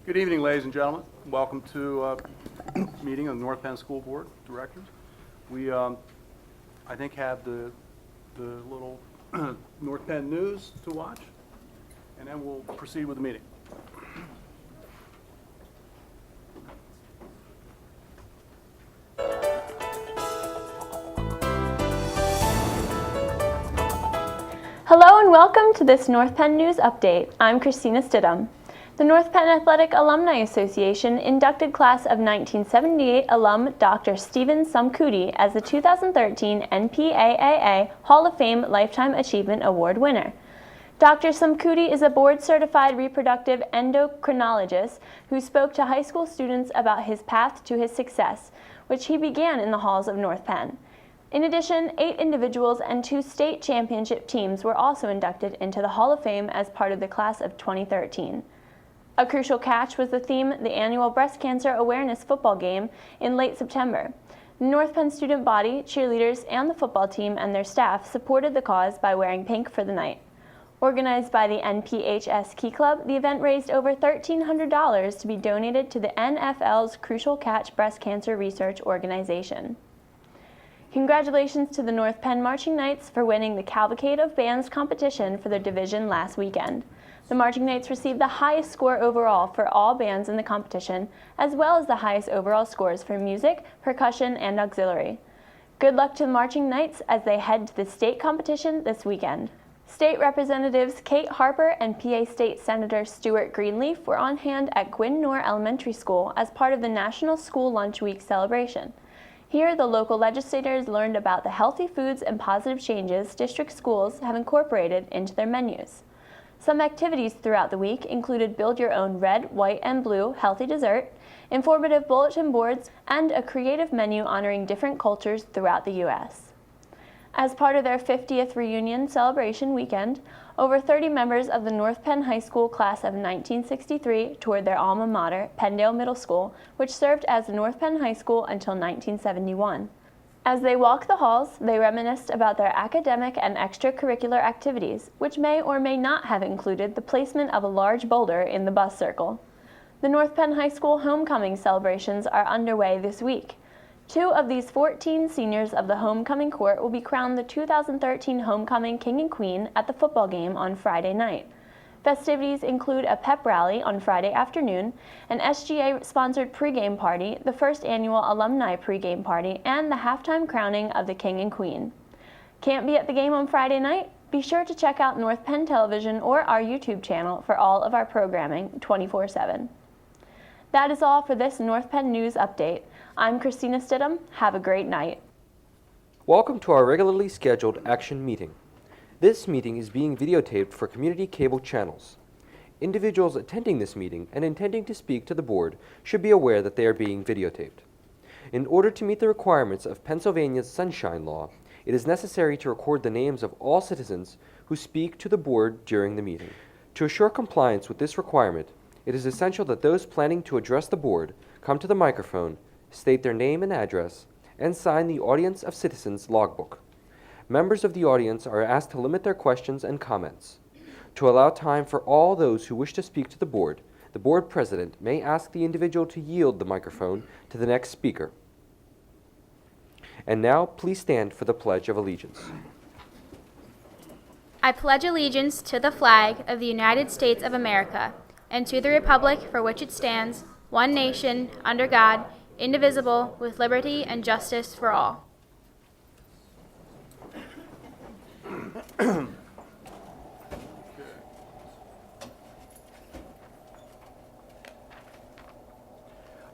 Good evening, ladies and gentlemen. Welcome to meeting of the North Penn School Board Directors. We, I think, have the little North Penn news to watch, and then we'll proceed with the meeting. Hello and welcome to this North Penn News Update. I'm Christina Stidham. The North Penn Athletic Alumni Association inducted class of 1978 alum Dr. Stephen Sumkudi as the 2013 NPAAA Hall of Fame Lifetime Achievement Award winner. Dr. Sumkudi is a board-certified reproductive endocrinologist who spoke to high school students about his path to his success, which he began in the halls of North Penn. In addition, 8 individuals and 2 state championship teams were also inducted into the Hall of Fame as part of the class of 2013. A crucial catch was the theme, the annual breast cancer awareness football game in late September. The North Penn student body, cheerleaders, and the football team and their staff supported the cause by wearing pink for the night. Organized by the NPHS Key Club, the event raised over $1,300 to be donated to the NFL's Crucial Catch Breast Cancer Research Organization. Congratulations to the North Penn Marching Knights for winning the Cavalcade of Bands competition for their division last weekend. The Marching Knights received the highest score overall for all bands in the competition, as well as the highest overall scores for music, percussion, and auxiliary. Good luck to the Marching Knights as they head to the state competition this weekend. State Representatives Kate Harper and PA State Senator Stuart Greenleaf were on hand at Gwynn Noor Elementary School as part of the National School Lunch Week celebration. Here, the local legislators learned about the healthy foods and positive changes district schools have incorporated into their menus. Some activities throughout the week included build your own red, white, and blue healthy dessert, informative bulletin boards, and a creative menu honoring different cultures throughout the U.S. As part of their 50th reunion celebration weekend, over 30 members of the North Penn High School class of 1963 toured their alma mater, Penndale Middle School, which served as North Penn High School until 1971. As they walked the halls, they reminisced about their academic and extracurricular activities, which may or may not have included the placement of a large boulder in the bus circle. The North Penn High School homecoming celebrations are underway this week. 2 of these 14 seniors of the homecoming court will be crowned the 2013 Homecoming King and Queen at the football game on Friday night. Festivities include a pep rally on Friday afternoon, an SGA-sponsored pregame party, the first annual alumni pregame party, and the halftime crowning of the King and Queen. Can't be at the game on Friday night? Be sure to check out North Penn Television or our YouTube channel for all of our programming 24/7. That is all for this North Penn News Update. I'm Christina Stidham. Have a great night. Welcome to our regularly scheduled action meeting. This meeting is being videotaped for community cable channels. Individuals attending this meeting and intending to speak to the board should be aware that they are being videotaped. In order to meet the requirements of Pennsylvania's Sunshine Law, it is necessary to record the names of all citizens who speak to the board during the meeting. To assure compliance with this requirement, it is essential that those planning to address the board come to the microphone, state their name and address, and sign the Audience of Citizens logbook. Members of the audience are asked to limit their questions and comments. To allow time for all those who wish to speak to the board president may ask the individual to yield the microphone to the next speaker. And now, please stand for the Pledge of Allegiance. I pledge allegiance to the flag of the United States of America and to the republic for which it stands, one nation, under God, indivisible, with liberty and justice for all. I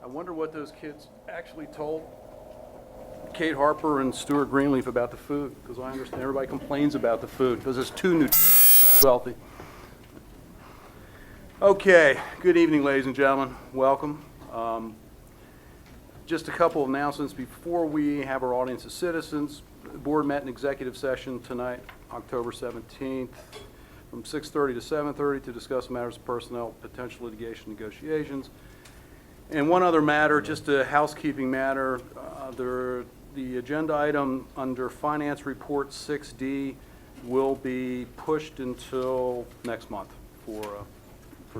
wonder what those kids actually told Kate Harper and Stuart Greenleaf about the food, because I understand everybody complains about the food because it's too nutritious and too healthy. Okay, good evening, ladies and gentlemen. Welcome. Just a couple of announcements before we have our audience of citizens. The board met in executive session tonight, October 17th, from 6:30 to 7:30 to discuss matters of personnel, potential litigation negotiations. And one other matter, just a housekeeping matter, the agenda item under Finance Report 6D will be pushed until next month for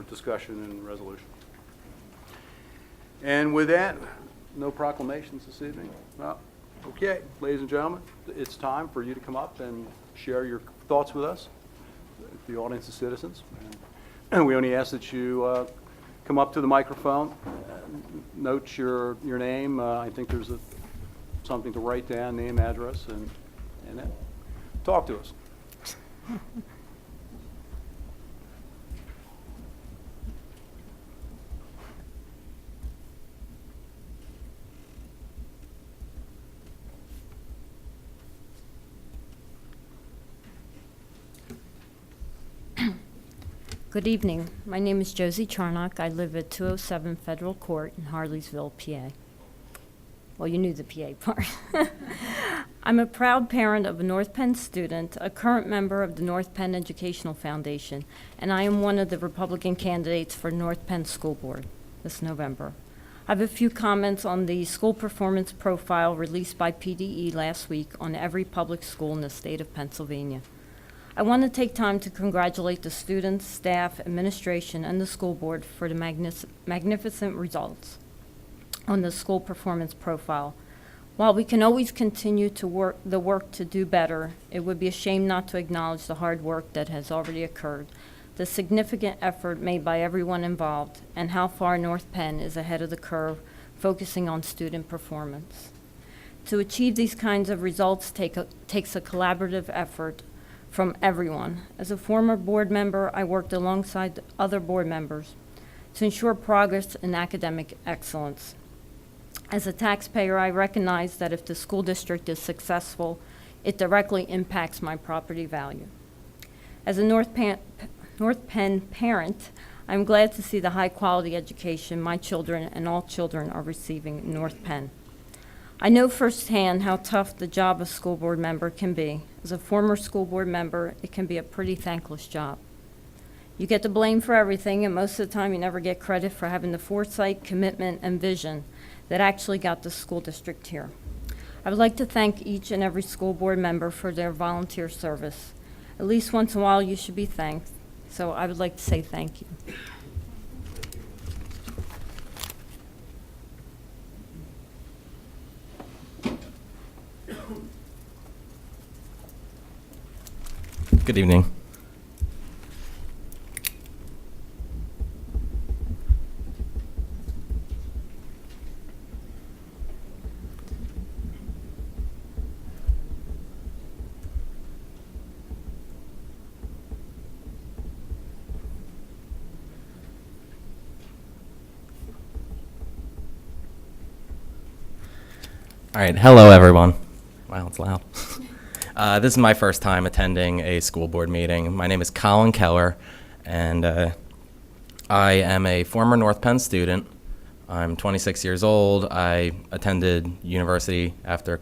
discussion and resolution. And with that, no proclamations this evening? Well, okay, ladies and gentlemen, it's time for you to come up and share your thoughts with us, the audience of citizens. And we only ask that you come up to the microphone, note your name. I think there's something to write down, name, address, and then talk to us. Good evening. My name is Josie Charnock. I live at 207 Federal Court in Harleysville, PA. Well, you knew the PA part. I'm a proud parent of a North Penn student, a current member of the North Penn Educational Foundation, and I am one of the Republican candidates for North Penn School Board this November. I have a few comments on the school performance profile released by PDE last week on every public school in the state of Pennsylvania. I want to take time to congratulate the students, staff, administration, and the school board for the magnificent results on the school performance profile. While we can always continue to work to do better, it would be a shame not to acknowledge the hard work that has already occurred, the significant effort made by everyone involved, and how far North Penn is ahead of the curve, focusing on student performance. To achieve these kinds of results takes a collaborative effort from everyone. As a former board member, I worked alongside other board members to ensure progress in academic excellence. As a taxpayer, I recognize that if the school district is successful, it directly impacts my property value. As a North Penn parent, I'm glad to see the high-quality education my children and all children are receiving in North Penn. I know firsthand how tough the job of school board member can be. As a former school board member, it can be a pretty thankless job. You get the blame for everything, and most of the time you never get credit for having the foresight, commitment, and vision that actually got the school district here. I would like to thank each and every school board member for their volunteer service. At least once in a while you should be thanked, so I would like to say thank you. Good evening. All right, hello everyone. Wow, it's loud. This is my first time attending a school board meeting. My name is Colin Keller, and I am a former North Penn student. I'm 26 years old. I attended university after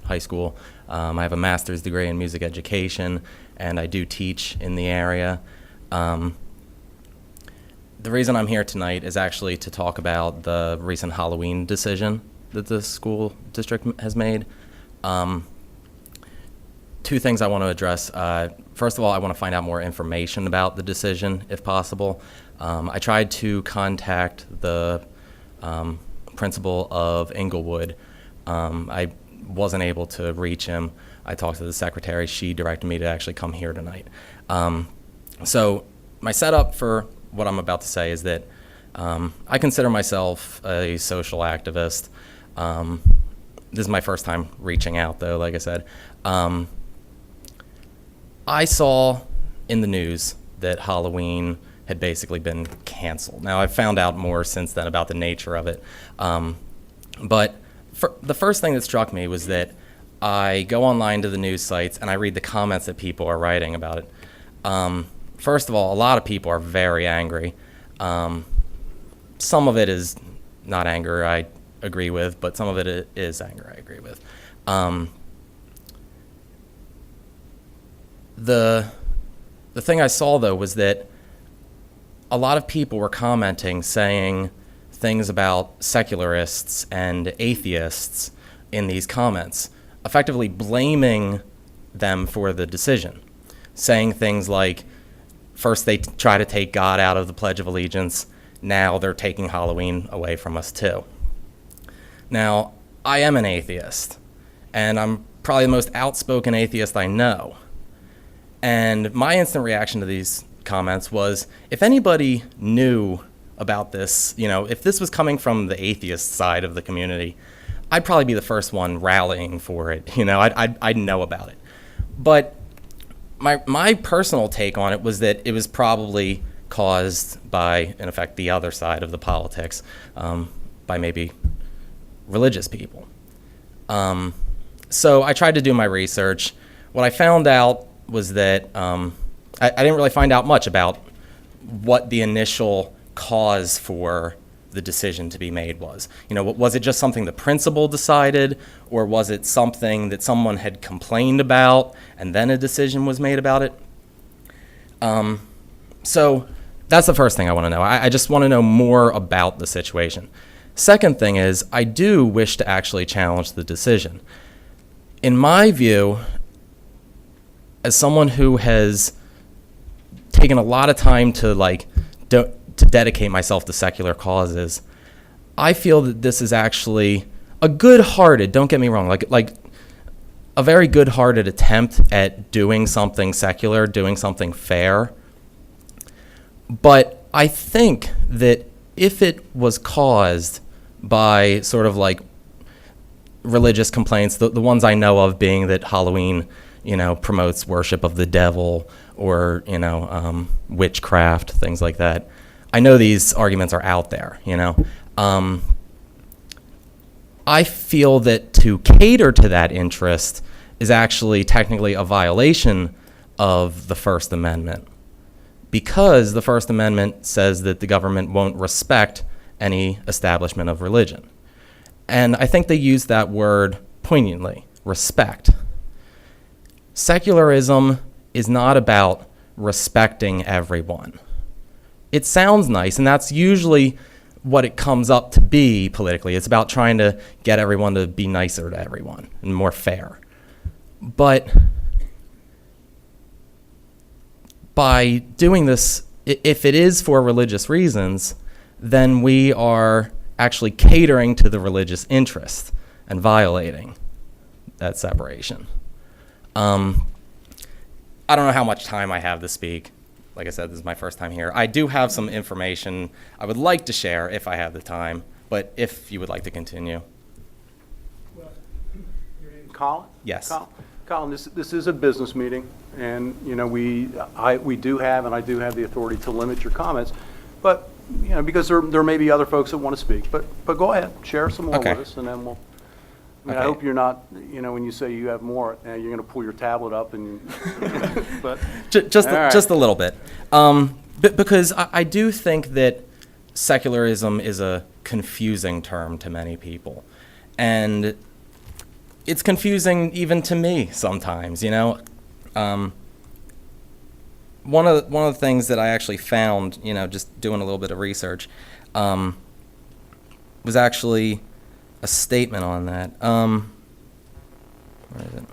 high school. I have a master's degree in music education, and I do teach in the area. The reason I'm here tonight is actually to talk about the recent Halloween decision that the school district has made. Two things I want to address. First of all, I want to find out more information about the decision, if possible. I tried to contact the principal of Inglewood. I wasn't able to reach him. I talked to the secretary. She directed me to actually come here tonight. So my setup for what I'm about to say is that I consider myself a social activist. This is my first time reaching out, though, like I said. I saw in the news that Halloween had basically been canceled. Now, I've found out more since then about the nature of it. But the first thing that struck me was that I go online to the news sites and I read the comments that people are writing about it. First of all, a lot of people are very angry. Some of it is not anger I agree with, but some of it is anger I agree with. The thing I saw, though, was that a lot of people were commenting, saying things about secularists and atheists in these comments, effectively blaming them for the decision, saying things like, first they try to take God out of the Pledge of Allegiance, now they're taking Halloween away from us too. Now, I am an atheist, and I'm probably the most outspoken atheist I know. And my instant reaction to these comments was, if anybody knew about this, if this was coming from the atheist side of the community, I'd probably be the first one rallying for it. I'd know about it. But my personal take on it was that it was probably caused by, in effect, the other side of the politics, by maybe religious people. So I tried to do my research. What I found out was that I didn't really find out much about what the initial cause for the decision to be made was. Was it just something the principal decided, or was it something that someone had complained about and then a decision was made about it? So that's the first thing I want to know. I just want to know more about the situation. Second thing is, I do wish to actually challenge the decision. In my view, as someone who has taken a lot of time to dedicate myself to secular causes, I feel that this is actually a good-hearted, don't get me wrong, like a very good-hearted attempt at doing something secular, doing something fair. But I think that if it was caused by sort of like religious complaints, the ones I know of being that Halloween, promotes worship of the devil or, witchcraft, things like that. I know these arguments are out there, I feel that to cater to that interest is actually technically a violation of the First Amendment, because the First Amendment says that the government won't respect any establishment of religion. And I think they use that word poignantly, respect. Secularism is not about respecting everyone. It sounds nice, and that's usually what it comes up to be politically. It's about trying to get everyone to be nicer to everyone and more fair. But by doing this, if it is for religious reasons, then we are actually catering to the religious interest and violating that separation. I don't know how much time I have to speak. Like I said, this is my first time here. I do have some information I would like to share if I have the time, but if you would like to continue. Colin? Yes. Colin, this is a business meeting, and we do have, and I do have the authority to limit your comments, but because there may be other folks that want to speak, but go ahead, share some more Okay. with us, and then we'll. I Okay. hope you're not, when you say you have more, you're going to pull your tablet up and. But Just all right. a little bit, because I do think that secularism is a confusing term to many people, and it's confusing even to me sometimes. One of the things that I actually found, just doing a little bit of research, was actually a statement on that. Where is it?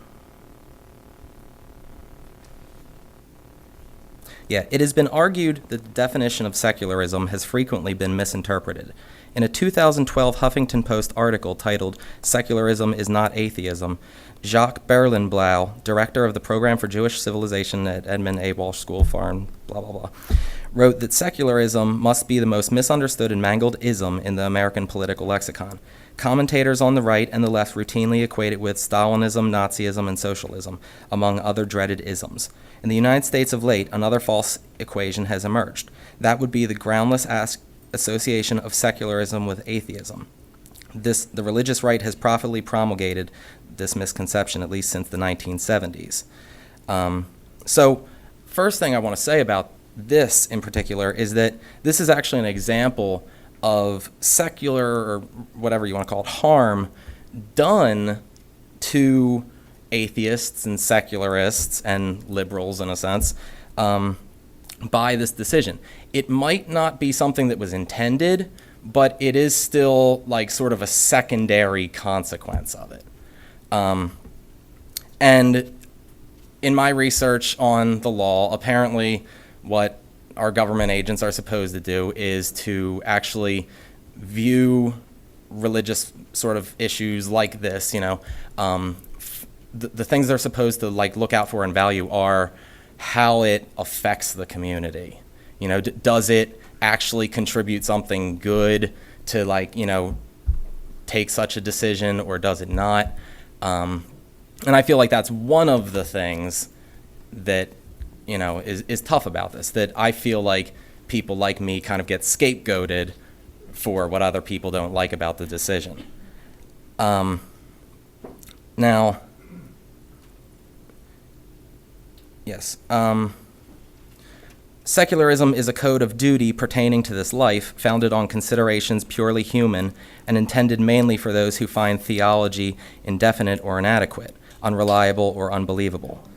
Yeah, it has been argued that the definition of secularism has frequently been misinterpreted. In a 2012 Huffington Post article titled "Secularism is Not Atheism," Jacques Berlinblau, director of the Program for Jewish Civilization at Edmund A. Walsh School, Farm, blah, blah, blah, wrote that secularism must be the most misunderstood and mangled ism in the American political lexicon. Commentators on the right and the left routinely equate it with Stalinism, Nazism, and socialism, among other dreaded isms. In the United States of late, another false equation has emerged. That would be the groundless association of secularism with atheism. The religious right has profitably promulgated this misconception, at least since the 1970s. So, first thing I want to say about this in particular is that this is actually an example of secular, or whatever you want to call it, harm done to atheists and secularists and liberals, in a sense, by this decision. It might not be something that was intended, but it is still like sort of a secondary consequence of it. And in my research on the law, apparently what our government agents are supposed to do is to actually view religious sort of issues like this, the things they're supposed to like look out for and value are how it affects the community. Does it actually contribute something good to take such a decision, or does it not? And I feel like that's one of the things that is tough about this, that I feel like people like me kind of get scapegoated for what other people don't like about the decision. Now, yes, secularism is a code of duty pertaining to this life, founded on considerations purely human and intended mainly for those who find theology indefinite or inadequate, unreliable or unbelievable.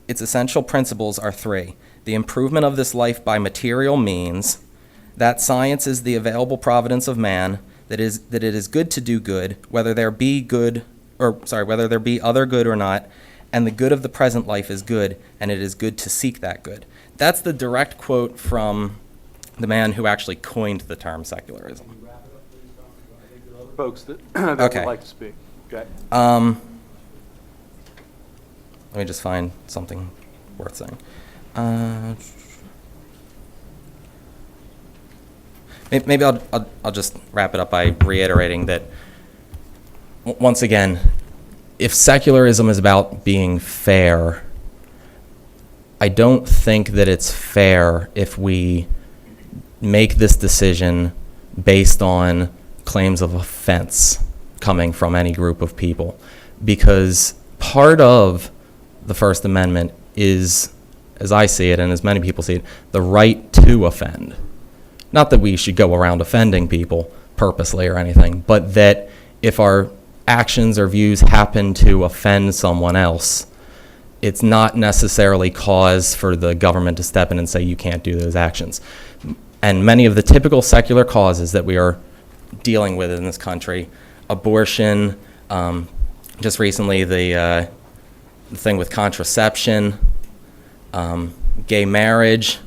Its essential principles are three: the improvement of this life by material means, that science is the available providence of man, that it is good to do good, whether there be other good or not, and the good of the present life is good, and it is good to seek that good. That's the direct quote from the man who actually coined the term secularism. Folks that Okay. would like to speak. Okay. Let me just find something worth saying. Maybe I'll just wrap it up by reiterating that, once again, if secularism is about being fair, I don't think that it's fair if we make this decision based on claims of offense coming from any group of people, because part of the First Amendment is, as I see it and as many people see it, the right to offend. Not that we should go around offending people purposely or anything, but that if our actions or views happen to offend someone else, it's not necessarily cause for the government to step in and say you can't do those actions. And many of the typical secular causes that we are dealing with in this country, abortion, just recently the thing with contraception, gay marriage,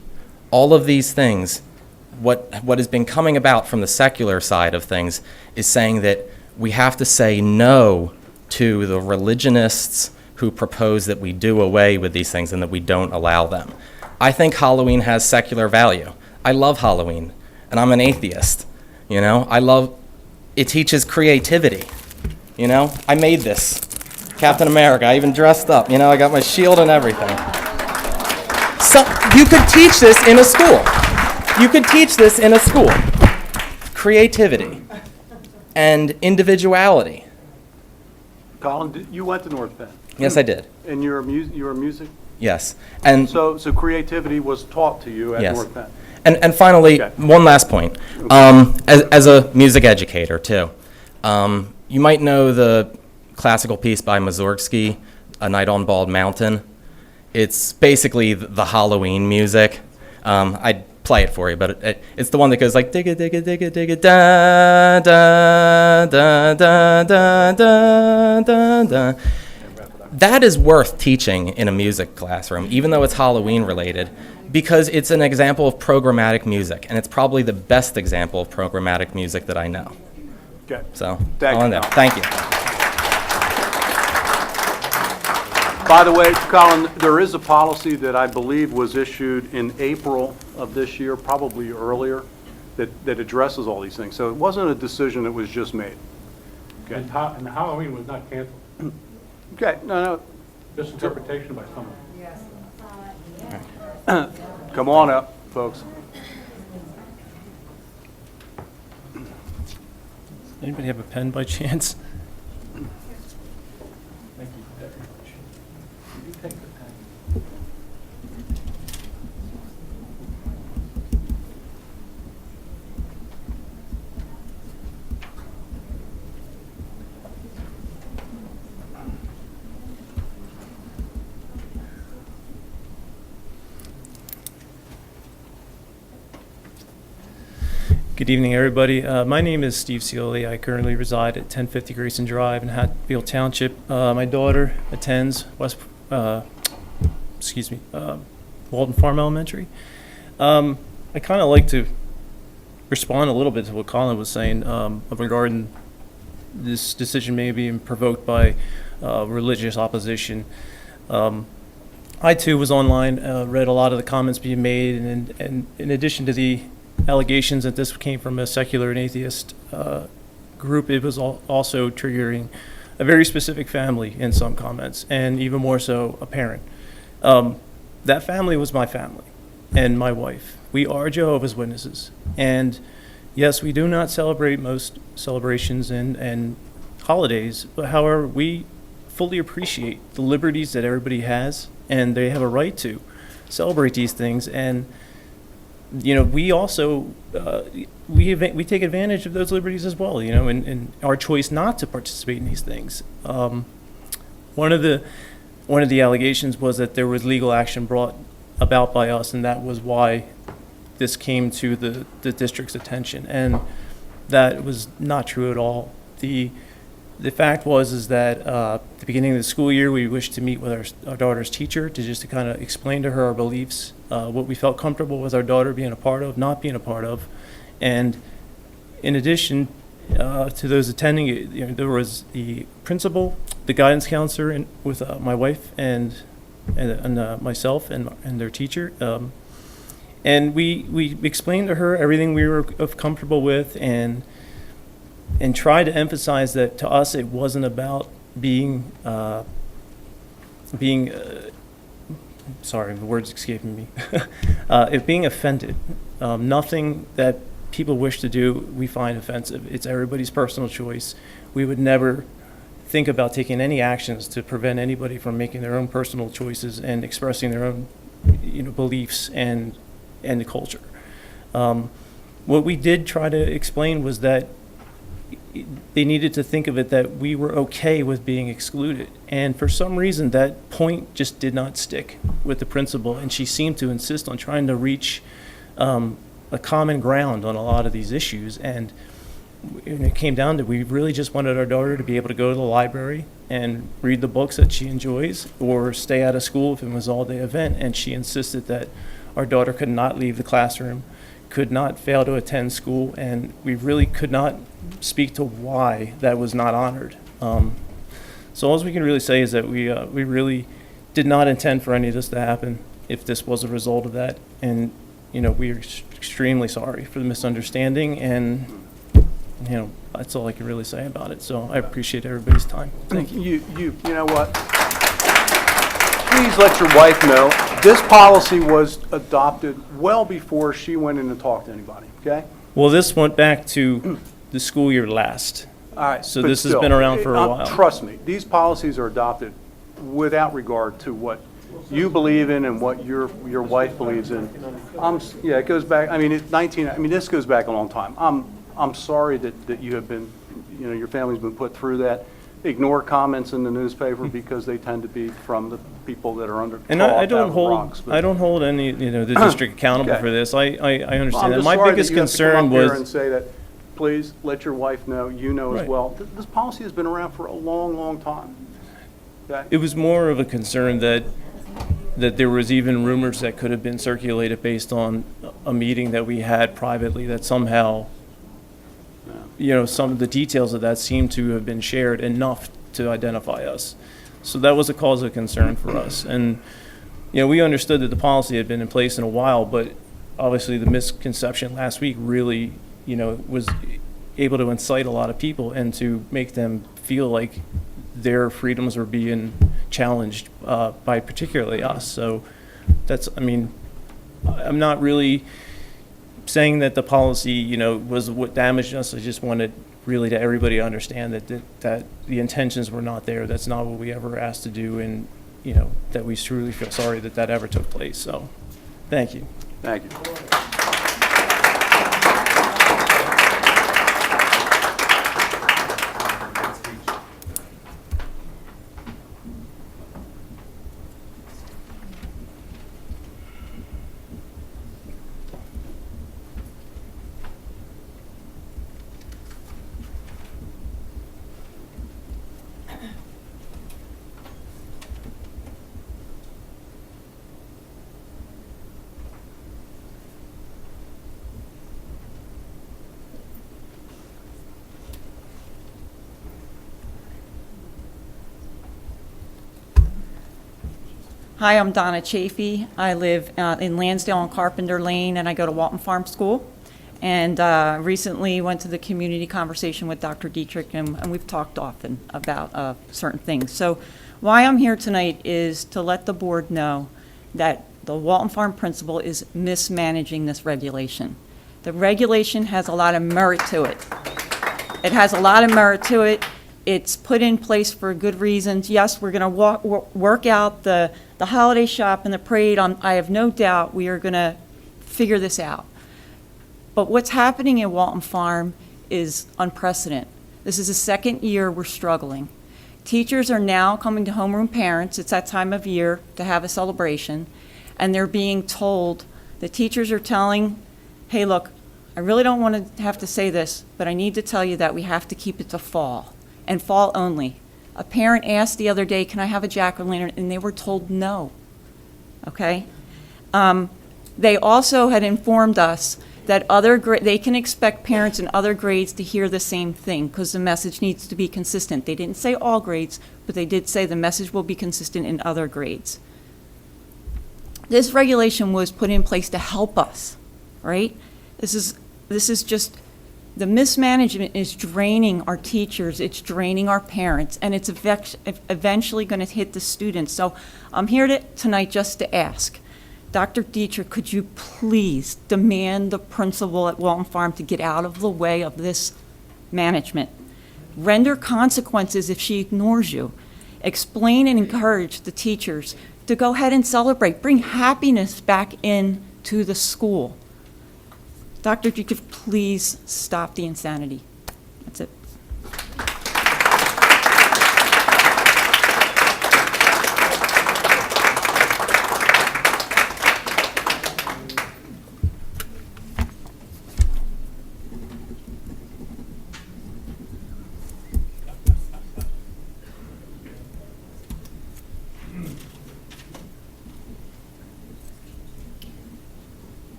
all of these things, what has been coming about from the secular side of things is saying that we have to say no to the religionists who propose that we do away with these things and that we don't allow them. I think Halloween has secular value. I love Halloween, and I'm an atheist. It teaches creativity. I made this. Captain America, I even dressed up. I got my shield and everything. So you could teach this in a school. Creativity and individuality. Colin, you went to North Penn. Yes, I did. And you're a music? Yes. And So creativity was taught to you at Yes. North Penn? And finally, Okay. one last point. As a music educator, too, you might know the classical piece by Mussorgsky, A Night on Bald Mountain. It's basically the Halloween music. I'd play it for you, but it's the one that goes like digga digga digga digga da da da da da da da da. That is worth teaching in a music classroom, even though it's Halloween related, because it's an example of programmatic music, and it's probably the best example of programmatic music that I know. Okay. So, Thank I'll you, end there. Colin. Thank you. By the way, Colin, there is a policy that I believe was issued in April of this year, probably earlier, that addresses all these things. So it wasn't a decision that was just made. Okay. And Halloween was not canceled. Okay, no, Misinterpretation by someone. no, come on up, folks. Anybody have a pen by chance? Thank you very much. You take the pen. Good evening, everybody. My name is Steve Cioli. I currently reside at 1050 Grayson Drive in Hatfield Township. My daughter attends Walden Farm Elementary. I kind of like to respond a little bit to what Colin was saying regarding this decision maybe being provoked by religious opposition. I too was online, read a lot of the comments being made, and in addition to the allegations that this came from a secular and atheist group, it was also triggering a very specific family in some comments, and even more so a parent. That family was my family and my wife. We are Jehovah's Witnesses, and yes, we do not celebrate most celebrations and holidays, but however, we fully appreciate the liberties that everybody has, and they have a right to celebrate these things. And you know, we also we take advantage of those liberties as well. You know, in our choice not to participate in these things. One of the allegations was that there was legal action brought about by us, and that was why this came to the district's attention, and that was not true at all. The fact is that at the beginning of the school year, we wished to meet with our daughter's teacher to kind of explain to her our beliefs, what we felt comfortable with our daughter being a part of, not being a part of. And in addition to those attending, you know, there was the principal, the guidance counselor, and with my wife and myself and their teacher. And we explained to her everything we were comfortable with, and tried to emphasize that to us it wasn't about sorry, the word's escaping me. It being offended. Nothing that people wish to do we find offensive. It's everybody's personal choice. We would never think about taking any actions to prevent anybody from making their own personal choices and expressing their own, you know, beliefs and the culture. What we did try to explain was that they needed to think of it that we were okay with being excluded. And for some reason, that point just did not stick with the principal, and she seemed to insist on trying to reach a common ground on a lot of these issues. And it came down to, we really just wanted our daughter to be able to go to the library and read the books that she enjoys, or stay out of school if it was an all-day event. And she insisted that our daughter could not leave the classroom, could not fail to attend school, and we really could not speak to why that was not honored. So all we can really say is that we really did not intend for any of this to happen if this was a result of that. And, you know, we are extremely sorry for the misunderstanding, and, you know, that's all I can really say about it. So I appreciate everybody's time. Thank you. You know what? Please let your wife know, this policy was adopted well before she went in and talked to anybody, okay? Well, this went back to the school year last. All right. So but this has still, been around for a while. Trust me, these policies are adopted without regard to what you believe in and what your wife believes in. Yeah, it goes back, I mean, this goes back a long time. I'm sorry that you have been, you know, your family's been put through that. Ignore comments in the newspaper because they tend to be from the people that are under. And I don't hold any, you know, the district accountable Okay. for this. I understand that. I'm My just sorry biggest that you have to come concern up here was, and say that, please let your wife know, you know as Right. well. This policy has been around for a long, long time. Okay? it was more of a concern that there was even rumors that could have been circulated based on a meeting that we had privately, that somehow, you know, some of the details of that seemed to have been shared enough to identify us. So that was a cause of concern for us. And, you know, we understood that the policy had been in place in a while, but obviously the misconception last week really, you know, was able to incite a lot of people and to make them feel like their freedoms were being challenged by particularly us. So that's, I mean, I'm not really saying that the policy, you know, was what damaged us. I just wanted really to everybody to understand that the intentions were not there. That's not what we ever asked to do, and, you know, that we truly feel sorry that ever took place. So, thank you. Thank you. Hi, I'm Donna Chafee. I live in Lansdale on Carpenter Lane, and I go to Walton Farm School. And recently went to the community conversation with Dr. Dietrich, and we've talked often about certain things. So why I'm here tonight is to let the board know that the Walton Farm principal is mismanaging this regulation. The regulation has a lot of merit to it. It has a lot of merit to it. It's put in place for good reasons. Yes, we're going to work out the holiday shop and the parade. I have no doubt we are going to figure this out. But what's happening at Walton Farm is unprecedented. This is the second year we're struggling. Teachers are now coming to homeroom parents. It's that time of year to have a celebration. And they're being told, the teachers are telling, hey, look, I really don't want to have to say this, but I need to tell you that we have to keep it to fall, and fall only. A parent asked the other day, can I have a jack-o'-lantern? And they were told no, okay? They also had informed us that they can expect parents in other grades to hear the same thing because the message needs to be consistent. They didn't say all grades, but they did say the message will be consistent in other grades. This regulation was put in place to help us, right? This is just, the mismanagement is draining our teachers, it's draining our parents, and it's eventually going to hit the students. So I'm here tonight just to ask, Dr. Dietrich, could you please demand the principal at Walton Farm to get out of the way of this management? Render consequences if she ignores you. Explain and encourage the teachers to go ahead and celebrate. Bring happiness back into the school. Dr. Dietrich, please stop the insanity. That's it.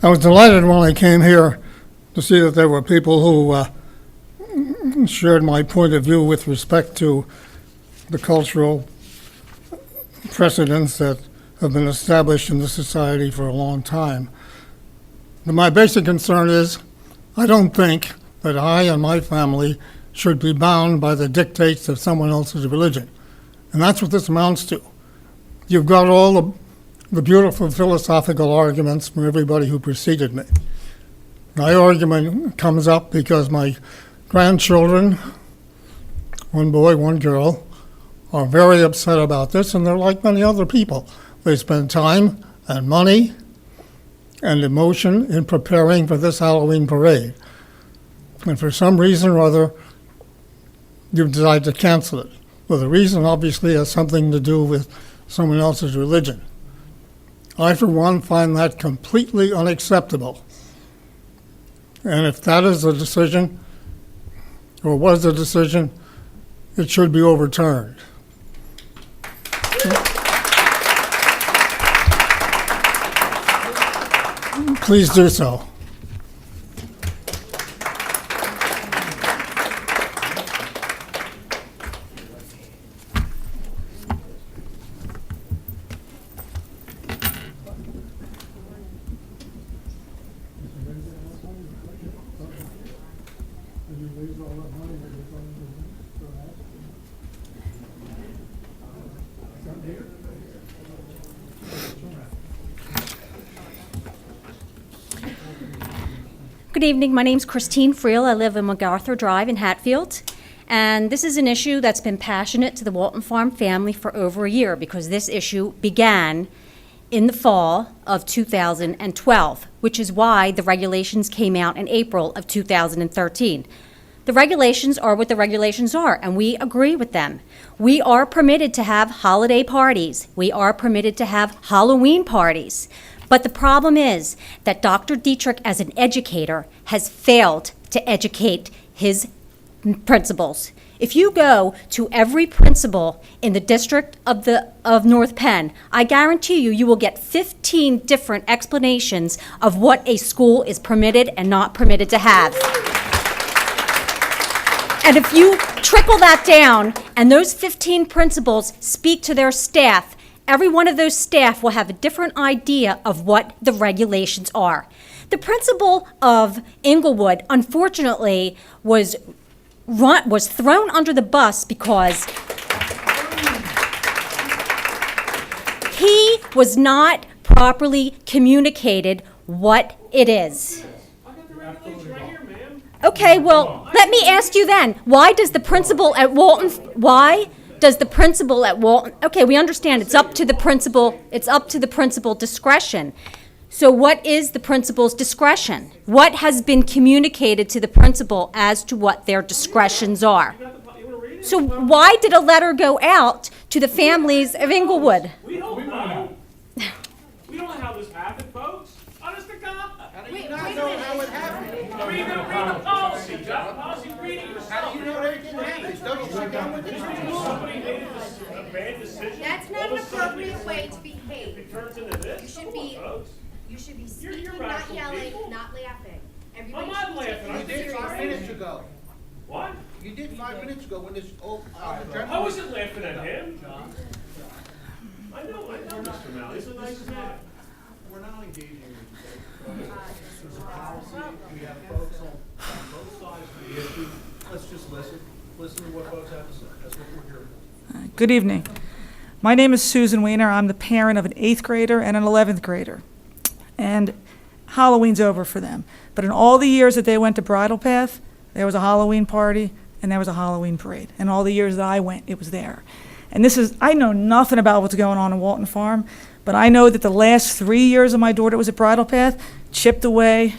I was delighted when I came here to see that there were people who shared my point of view with respect to the cultural precedents that have been established in the society for a long time. But my basic concern is I don't think that I and my family should be bound by the dictates of someone else's religion. And that's what this amounts to. You've got all the beautiful philosophical arguments from everybody who preceded me. My argument comes up because my grandchildren, one boy, one girl, are very upset about this, and they're like many other people. They spend time and money and emotion in preparing for this Halloween parade. And for some reason or other, you've decided to cancel it. Well, the reason obviously has something to do with someone else's religion. I, for one, find that completely unacceptable. And if that is the decision, or was the decision, it should be overturned. Please do so. Good evening. My name's Christine Friel. I live in MacArthur Drive in Hatfield. And this is an issue that's been passionate to the Walton Farm family for over a year because this issue began in the fall of 2012, which is why the regulations came out in April of 2013. The regulations are what the regulations are, and we agree with them. We are permitted to have holiday parties. We are permitted to have Halloween parties. But the problem is that Dr. Dietrich, as an educator, has failed to educate his principals. If you go to every principal in the district of North Penn, I guarantee you will get 15 different explanations of what a school is permitted and not permitted to have. And if you trickle that down and those 15 principals speak to their staff, every one of those staff will have a different idea of what the regulations are. The principal of Inglewood, unfortunately, was thrown under the bus because he was not properly communicated what it is. Okay, well, let me ask you then, why does the principal at Walton, okay, we understand it's up to the principal discretion. So what is the principal's discretion? What has been communicated to the principal as to what their discretions are? So why did a letter go out to the families of Inglewood? We don't know. We don't know how this happened, folks. Honest to God. How do you not know how it happened? Read the policy. Got the policy reading yourself. How do you know that it didn't happen? Somebody made a bad decision. That's not an appropriate way to behave. It turns into this. You should be speaking, not yelling, not laughing. I'm not laughing. You did 5 minutes ago. What? You did 5 minutes ago when this I wasn't laughing at him. I know, Mr. Malley. He's a nice man. We're not engaging in debate. This is a policy. We have folks on both sides of the issue. Let's just listen to what folks have to say. That's what we're here for. Good evening. My name is Susan Weiner. I'm the parent of an 8th grader and an 11th grader. And Halloween's over for them. But in all the years that they went to Bridle Path, there was a Halloween party and there was a Halloween parade. And all the years that I went, it was there. And I know nothing about what's going on in Walton Farm, but I know that the last 3 years of my daughter was at Bridle Path, chipped away,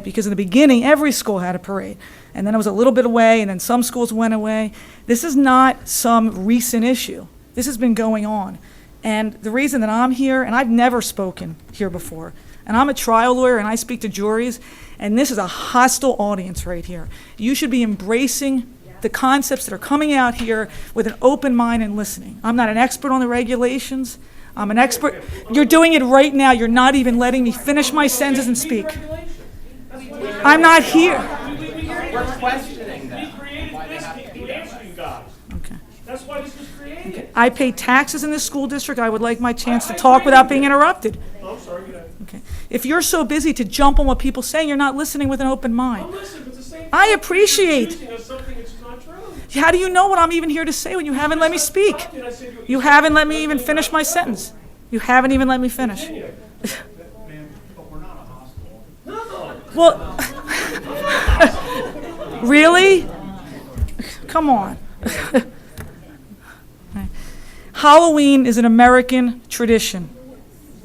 because in the beginning, every school had a parade. And then it was a little bit away, and then some schools went away. This is not some recent issue. This has been going on. And the reason that I'm here, and I've never spoken here before, and I'm a trial lawyer and I speak to juries, and this is a hostile audience right here. You should be embracing the concepts that are coming out here with an open mind and listening. I'm not an expert on the regulations. I'm an expert. You're doing it right now. You're not even letting me finish my sentences and speak. I'm not here. We're questioning them. We created this to answer you guys. Okay. That's why this was created. Okay. I pay taxes in this school district. I would like my chance to talk without being interrupted. Oh, I'm sorry. Okay. If you're so busy to jump on what people say, you're not listening with an open mind. I'm listening, but the same I appreciate. something that's not true. How do you know what I'm even here to say when you haven't let me speak? You haven't let me even finish my sentence. You haven't even let me finish. Ma'am, but we're not a hospital. Well, really? Come on. Halloween is an American tradition.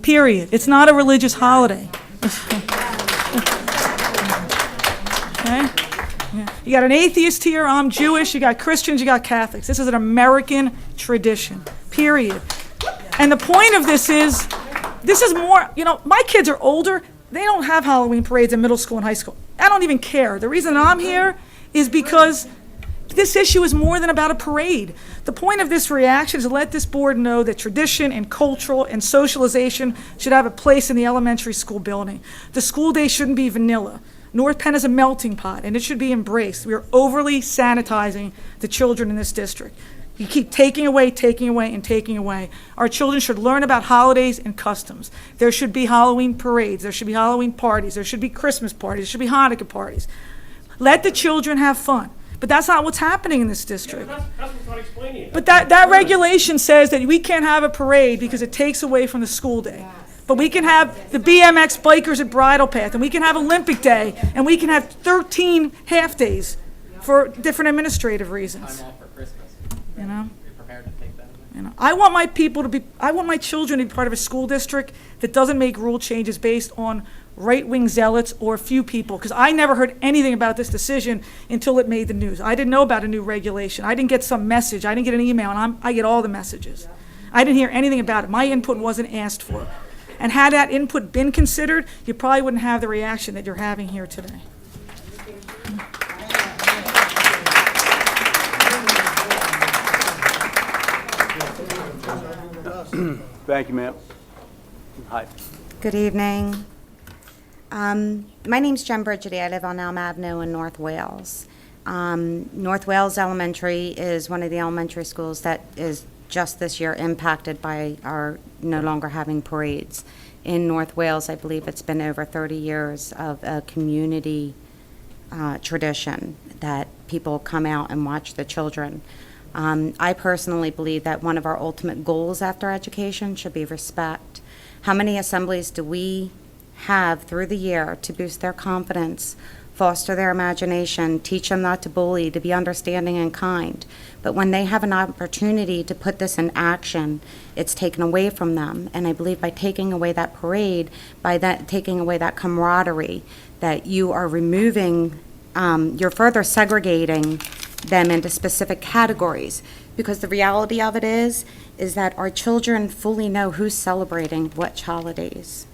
Period. It's not a religious holiday. Okay? Yeah. You got an atheist here, I'm Jewish, you got Christians, you got Catholics. This is an American tradition. Period. And the point of this is more, my kids are older. They don't have Halloween parades in middle school and high school. I don't even care. The reason I'm here is because this issue is more than about a parade. The point of this reaction is to let this board know that tradition and cultural and socialization should have a place in the elementary school building. The school day shouldn't be vanilla. North Penn is a melting pot, and it should be embraced. We are overly sanitizing the children in this district. You keep taking away, and taking away. Our children should learn about holidays and customs. There should be Halloween parades. There should be Halloween parties. There should be Christmas parties. There should be Hanukkah parties. Let the children have fun. But that's not what's happening in this district. Yeah, that's what's not explaining it. But that regulation says that we can't have a parade because it takes away from the school day. But we can have the BMX bikers at Bridle Path, and we can have Olympic Day, and we can have 13 half-days for different administrative reasons. Time off for Christmas. You know? You're prepared to take that away? I want my children to be part of a school district that doesn't make rule changes based on right-wing zealots or a few people, because I never heard anything about this decision until it made the news. I didn't know about a new regulation. I didn't get some message. I didn't get an email, and I get all the messages. I didn't hear anything about it. My input wasn't asked for. And had that input been considered, you probably wouldn't have the reaction that you're having here today. Thank you, ma'am. Hi. Good evening. My name's Jen Brigidi. I live on Elm Avenue in North Wales. North Wales Elementary is one of the elementary schools that is just this year impacted by our no longer having parades. In North Wales, I believe it's been over 30 years of a community tradition that people come out and watch the children. I personally believe that one of our ultimate goals after education should be respect. How many assemblies do we have through the year to boost their confidence, foster their imagination, teach them not to bully, to be understanding and kind? But when they have an opportunity to put this in action, it's taken away from them. And I believe by taking away that parade, by that taking away that camaraderie, that you are removing, you're further segregating them into specific categories. Because the reality of it is that our children fully know who's celebrating what holidays.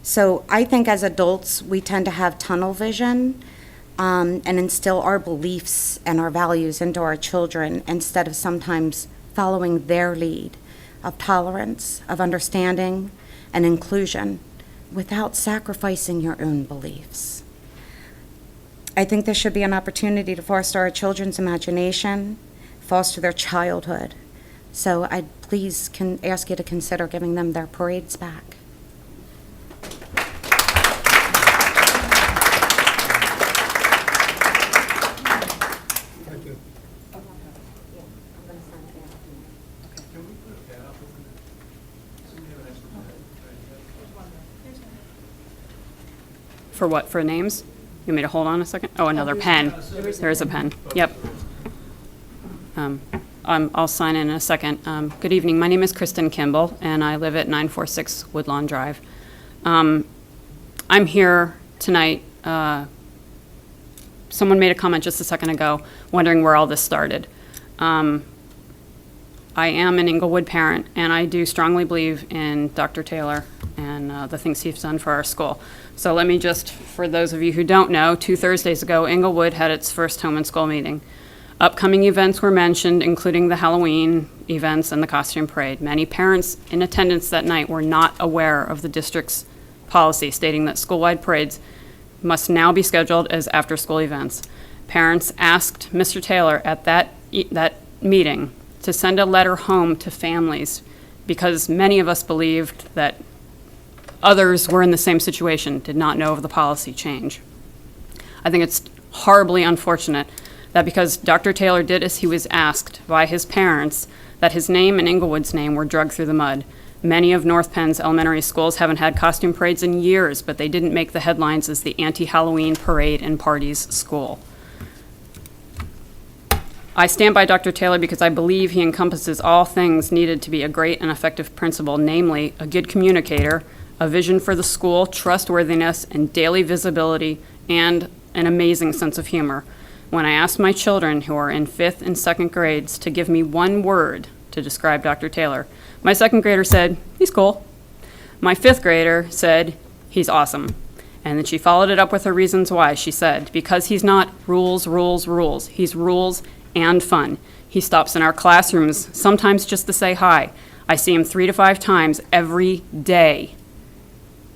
So I think as adults, we tend to have tunnel vision and instill our beliefs and our values into our children instead of sometimes following their lead of tolerance, of understanding, and inclusion without sacrificing your own beliefs. I think there should be an opportunity to foster our children's imagination, foster their childhood. So I please can ask you to consider giving them their parades back. For what, for names? You want me to hold on a second? Oh, another pen. There is a pen. Yep. I'll sign in a second. Good evening. My name is Kristen Kimball, and I live at 946 Woodlawn Drive. I'm here tonight. Someone made a comment just a second ago, wondering where all this started. I am an Inglewood parent, and I do strongly believe in Dr. Taylor and the things he's done for our school. So let me just, for those of you who don't know, 2 Thursdays ago, Inglewood had its first home and school meeting. Upcoming events were mentioned, including the Halloween events and the costume parade. Many parents in attendance that night were not aware of the district's policy stating that school-wide parades must now be scheduled as after-school events. Parents asked Mr. Taylor at that meeting to send a letter home to families because many of us believed that others were in the same situation, did not know of the policy change. I think it's horribly unfortunate that because Dr. Taylor did as he was asked by his parents, that his name and Inglewood's name were dragged through the mud. Many of North Penn's elementary schools haven't had costume parades in years, but they didn't make the headlines as the anti-Halloween parade and parties school. I stand by Dr. Taylor because I believe he encompasses all things needed to be a great and effective principal, namely a good communicator, a vision for the school, trustworthiness, and daily visibility, and an amazing sense of humor. When I asked my children, who are in 5th and 2nd grades, to give me one word to describe Dr. Taylor, my 2nd grader said, "He's cool." My 5th grader said, "He's awesome." And then she followed it up with her reasons why. She said, because he's not rules, rules, rules. He's rules and fun. He stops in our classrooms, sometimes just to say hi. I see him 3 to 5 times every day.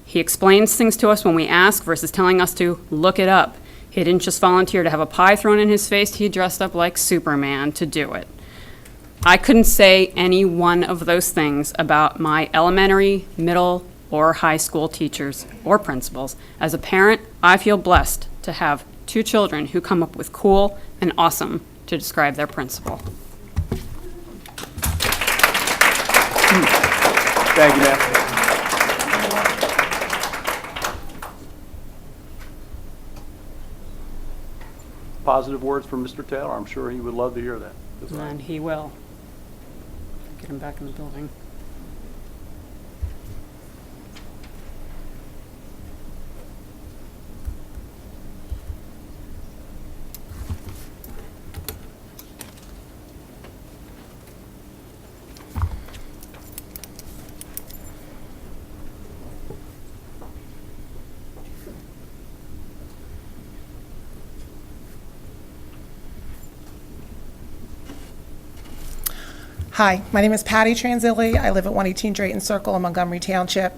He explains things to us when we ask versus telling us to look it up. He didn't just volunteer to have a pie thrown in his face, he dressed up like Superman to do it. I couldn't say any one of those things about my elementary, middle, or high school teachers or principals. As a parent, I feel blessed to have 2 children who come up with cool and awesome to describe their principal. Thank you, ma'am. Positive words from Mr. Taylor. I'm sure he would love to hear that. And he will. Get him back in the building. Hi, my name is Patty Transilli. I live at 118 Drayton Circle in Montgomery Township.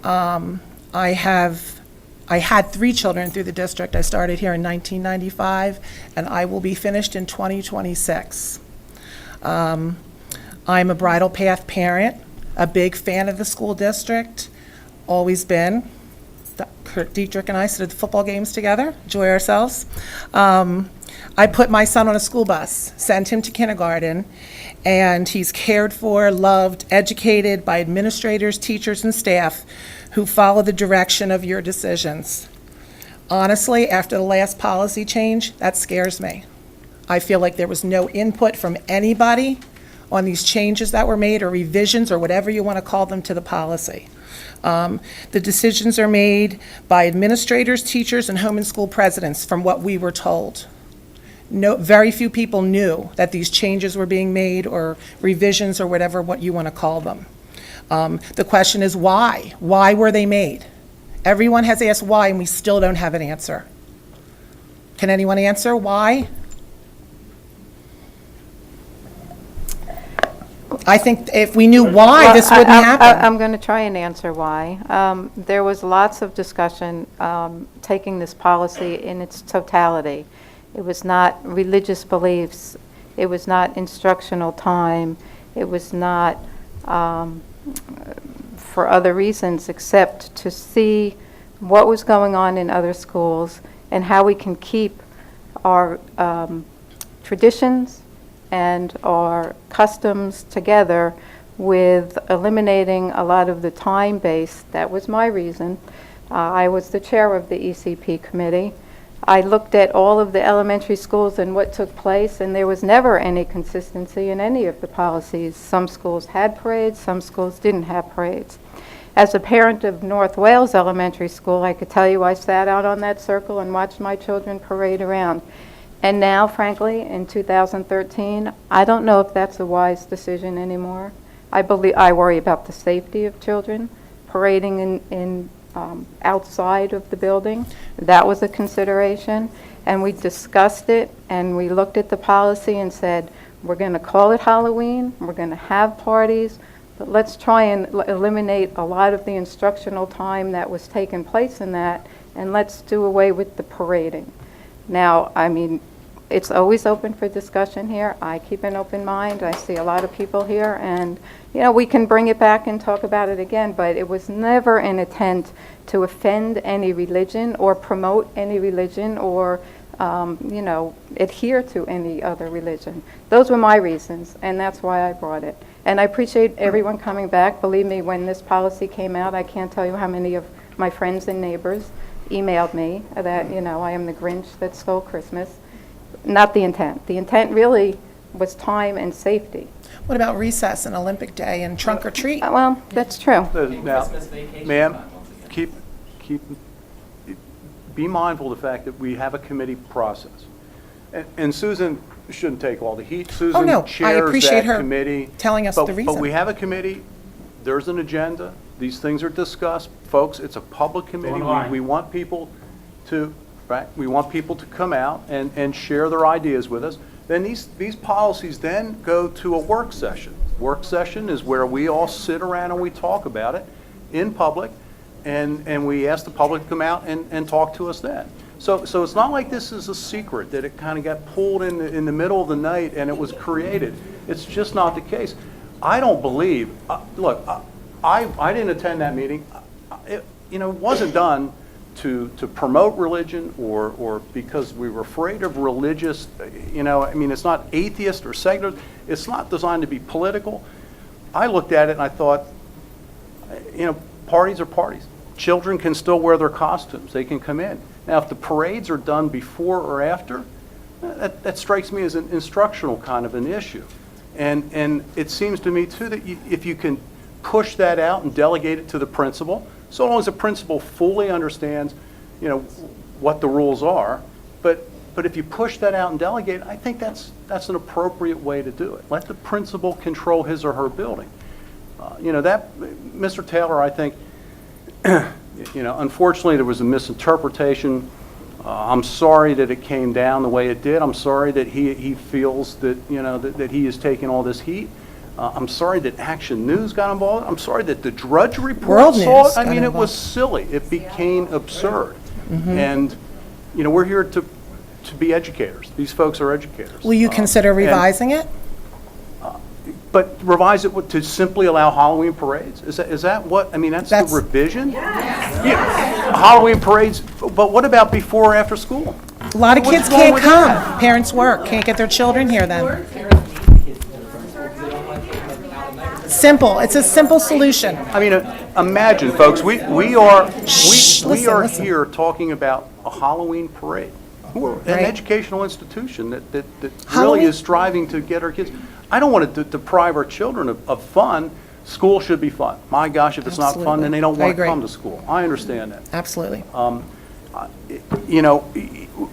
I had 3 children through the district. I started here in 1995, and I will be finished in 2026. I'm a Bridle Path parent, a big fan of the school district, always been. Kurt Dietrich and I sit at the football games together, enjoy ourselves. I put my son on a school bus, sent him to kindergarten, and he's cared for, loved, educated by administrators, teachers, and staff who follow the direction of your decisions. Honestly, after the last policy change, that scares me. I feel like there was no input from anybody on these changes that were made, or revisions, or whatever you want to call them, to the policy. The decisions are made by administrators, teachers, and home and school presidents, from what we were told. Very few people knew that these changes were being made, or revisions, or whatever what you want to call them. The question is why? Why were they made? Everyone has asked why, and we still don't have an answer. Can anyone answer why? I think if we knew why, this wouldn't happen. I'm going to try and answer why. There was lots of discussion taking this policy in its totality. It was not religious beliefs. It was not instructional time. It was not for other reasons except to see what was going on in other schools and how we can keep our traditions and our customs together with eliminating a lot of the time base. That was my reason. I was the chair of the ECP committee. I looked at all of the elementary schools and what took place, and there was never any consistency in any of the policies. Some schools had parades, some schools didn't have parades. As a parent of North Wales Elementary School, I could tell you I sat out on that circle and watched my children parade around. And now, frankly, in 2013, I don't know if that's a wise decision anymore. I worry about the safety of children parading in outside of the building. That was a consideration, and we discussed it, and we looked at the policy and said, we're going to call it Halloween, we're going to have parties, but let's try and eliminate a lot of the instructional time that was taking place in that, and let's do away with the parading. Now, I mean, it's always open for discussion here. I keep an open mind. I see a lot of people here, and you know, we can bring it back and talk about it again, but it was never an intent to offend any religion or promote any religion or you know, adhere to any other religion. Those were my reasons, and that's why I brought it. And I appreciate everyone coming back. Believe me, when this policy came out, I can't tell you how many of my friends and neighbors emailed me that, you know, I am the Grinch that stole Christmas. Not the intent. The intent really was time and safety. What about recess and Olympic Day and trunk or treat? Well, that's true. Now, ma'am, be mindful of the fact that we have a committee process. And Susan shouldn't take all the heat. Susan no, I chairs appreciate that her committee. telling us the reason. But we have a committee. There's an agenda. These things are discussed. Folks, it's a public committee. We want people to, right? We want people to come out and share their ideas with us. Then these policies then go to a work session. Work session is where we all sit around and we talk about it in public, and we ask the public to come out and talk to us then. So it's not like this is a secret, that it kind of got pulled in the middle of the night and it was created. It's just not the case. I don't believe, look, I didn't attend that meeting. It wasn't done to promote religion or because we were afraid of religious, I mean, it's not atheist or secular. It's not designed to be political. I looked at it and I thought, parties are parties. Children can still wear their costumes. They can come in. Now, if the parades are done before or after, that strikes me as an instructional kind of an issue. And it seems to me, too, that if you can push that out and delegate it to the principal, so long as the principal fully understands, what the rules are. But if you push that out and delegate, I think that's an appropriate way to do it. Let the principal control his or her building. That Mr. Taylor, I think, unfortunately there was a misinterpretation. I'm sorry that it came down the way it did. I'm sorry that he feels that that he is taking all this heat. I'm sorry that Action News got involved. I'm sorry that the Drudge Report World saw News it. I got mean, it was involved. silly. It became absurd. Mhm. And, you know, we're here to be educators. These folks are educators. Will you consider and- revising it? But revise it to simply allow Halloween parades? Is that what, I mean, that's the revision? Yeah. Halloween parades, but what about before or after school? A lot of What's kids wrong can't with come. that? Parents work, can't get their children here then. Simple. It's a simple solution. I mean, imagine, folks, we are listen. here talking about a Halloween parade. We're an Right. educational institution that really Halloween- is striving to get our kids. I don't want to deprive our children of fun. School should be fun. My gosh, if it's not fun, then they don't I want to agree. come to school. I understand that. Absolutely. You know,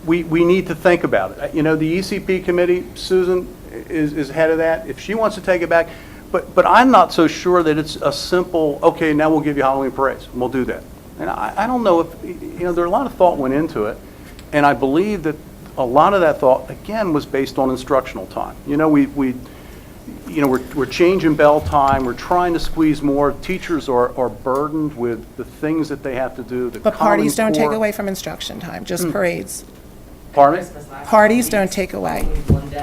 we need to think about it. You know, the ECP committee, Susan is head of that. If she wants to take it back, but I'm not so sure that it's a simple, okay, now we'll give you Halloween parades, and we'll do that. And I don't know if, you know, there a lot of thought went into it, and I believe that a lot of that thought, again, was based on instructional time. You know, we're changing bell time, we're trying to squeeze more. Teachers are burdened with the things that they have to do. The But parties Common don't take Core. away from instruction time, just parades. Pardon me? Parties don't take away.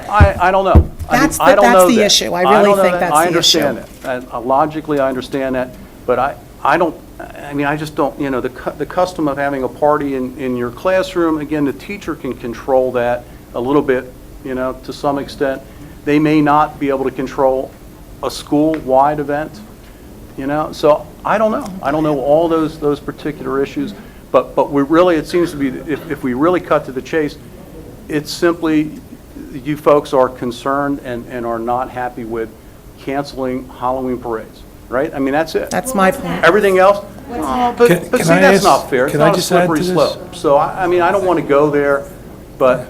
I don't know. I mean, That's I don't know the that. issue. I don't really know think that. that's I the issue. understand that. Logically, I understand that, but I don't, I mean, I just don't, you know, the custom of having a party in your classroom, again, the teacher can control that a little bit, you know, to some extent. They may not be able to control a school-wide event, you know, so I don't know. I don't know all those particular issues, but we really, it seems to be, if we really cut to the chase, it's simply, you folks are concerned and are not happy with canceling Halloween parades, right? I mean, that's it. That's my point. Everything else, but Can see, I that's ask- not fair. It's can I not a just add slippery to this? slope. So, I mean, I don't want to go there, but,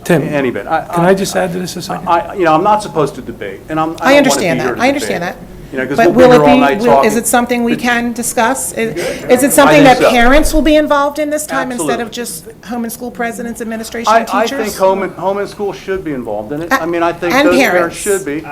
Tim, any bit. can I just add to this a second? You know, I'm not supposed to debate, and I don't I wanna understand be here that. to I understand debate. that. You know, because But we'll be will here all night it be, talking. is it something we can discuss? Is it I something think that so. parents will be involved in this time instead of Absolutely. just home and school presidents, administration, and I teachers? think home and school should be involved in it. I mean, I think And those parents. should be.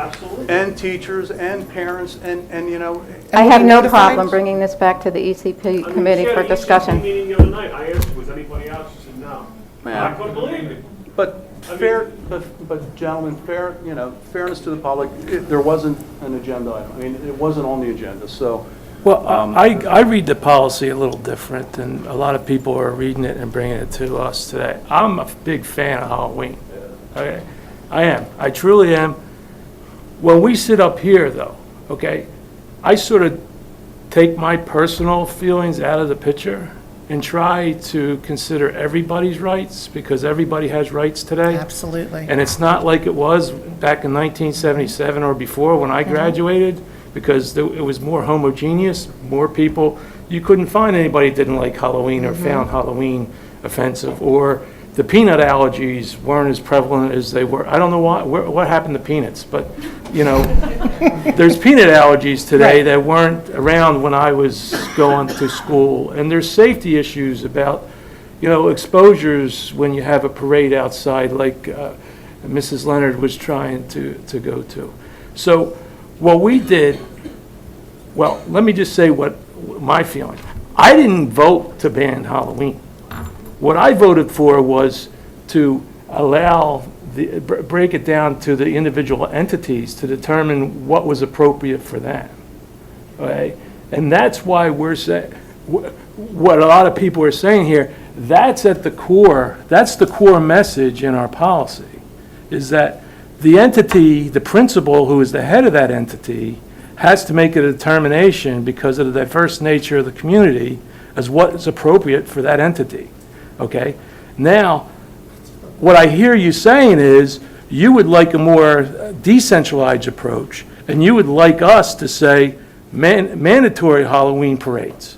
And teachers and parents and, you know. I have no notified? problem bringing this back to the ECP committee for We had an discussion. ECP meeting the other night. I asked, was anybody out? She said, no. Yeah. I couldn't believe it. But fair, but gentlemen, fair, you know, fairness to the public, there wasn't an agenda item. I mean, it wasn't on the agenda, so. Well, I read the policy a little different, and a lot of people are reading it and bringing it to us today. I'm a big fan of Halloween. Okay? I am. I truly am. When we sit up here, though, okay, I sort of take my personal feelings out of the picture and try to consider everybody's rights, because everybody has rights today. Absolutely. And it's not like it was back in 1977 or before when I graduated, because it was more homogeneous, more people. You couldn't find anybody that didn't like Halloween or found Halloween offensive, or the peanut allergies weren't as prevalent as they were. I don't know what happened to peanuts, but, you know, there's peanut allergies today Right. that weren't around when I was going to school. And there's safety issues about, you know, exposures when you have a parade outside like Mrs. Leonard was trying to go to. So what we did, well, let me just say what my feeling. I didn't vote to ban Halloween. What I voted for was to allow break it down to the individual entities to determine what was appropriate for them. Okay? And that's why we're saying, what a lot of people are saying here, that's at the core, that's the core message in our policy, is that the entity, the principal who is the head of that entity, has to make a determination because of the diverse nature of the community as what is appropriate for that entity. Okay? Now, what I hear you saying is you would like a more decentralized approach, and you would like us to say mandatory Halloween parades.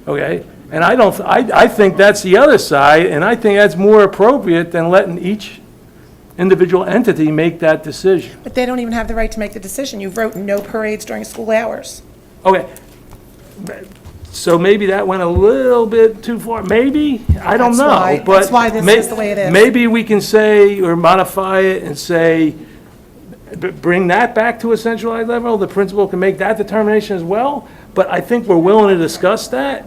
Okay? And I think that's the other side, and I think that's more appropriate than letting each individual entity make that decision. But they don't even have the right to make the decision. You wrote no parades during school hours. Okay. So maybe that went a little bit too far. Maybe, I don't know. That's why this is the way it is. Maybe we can say, or modify it and say, bring that back to a centralized level. The principal can make that determination as well, but I think we're willing to discuss that.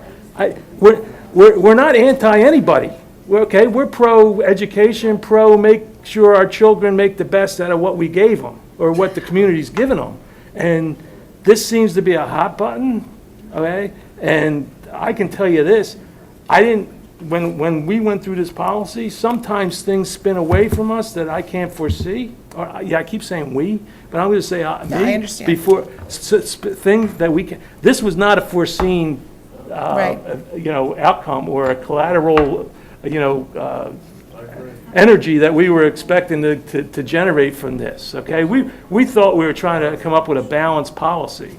We're not anti-anybody. We're pro-education, make sure our children make the best out of what we gave them, or what the community's given them. And this seems to be a hot button, okay? And I can tell you this, when we went through this policy, sometimes things spin away from us that I can't foresee. I keep saying we, but I'm going to say me. I understand. Before, things that we can, this was not a foreseen, outcome or a collateral, energy that we were expecting to generate from this, okay? We thought we were trying to come up with a balanced policy,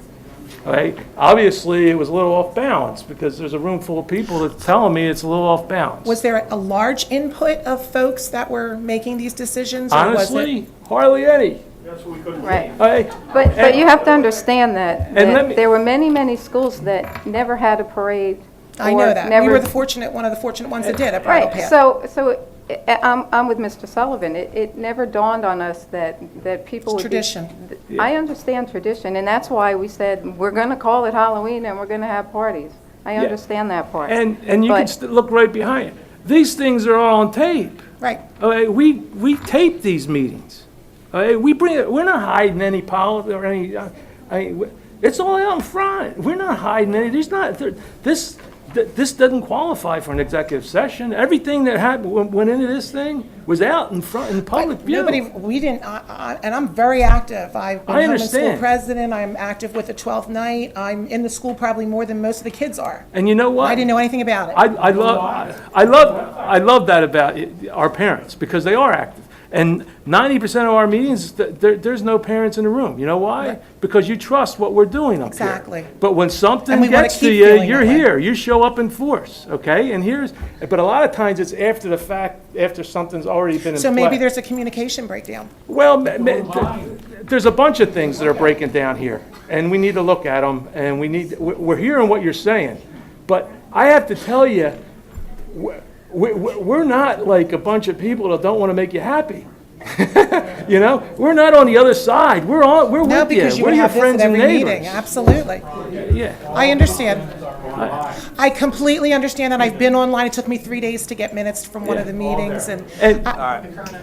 right? Obviously, it was a little off balance because there's a room full of people that's telling me it's a little off balance. Was there a large input of folks that were making these decisions? Or was Honestly, hardly any. Right. But But you have to understand that let me- there were many, many schools that never had a parade. I or know that. We never- were one of the fortunate ones that did at Bridle Right, Path. so I'm with Mr. Sullivan. It never dawned on us that people would be. Tradition. I understand tradition, and that's why we said, we're going to call it Halloween and we're going to have parties. I understand that part. And you can look right behind it. These things are all on tape. Right. Okay, we tape these meetings. Okay, we're not hiding any policy or any, it's all out in front. We're not hiding any, this doesn't qualify for an executive session. Everything that happened, went into this thing was out in front, in public view. We didn't, and I'm very active. I've been I home and understand. school president. I'm active with the 12th night. I'm in the school probably more than most of the kids are. And you know what? I didn't know anything about it. I love that about our parents, because they are active. And 90% of our meetings, there's no parents in the room. You know why? Right. Because you trust what we're doing up here. Exactly. But when And something we wanna gets to keep you, feeling you're that way. here. You show up in force, okay? But a lot of times it's after the fact, after something's already been in So play. maybe there's a communication breakdown. Well, there's a bunch of things that are breaking down here, and we need to look at them, and we're hearing what you're saying. But I have to tell you, we're not like a bunch of people that don't want to make you happy. We're not on the other side. We're with No, because you. you We're would your have this friends at and every neighbors. meeting. Absolutely. Yeah. I understand. I completely understand, and I've been online. It took me 3 days to get minutes from one of the meetings, and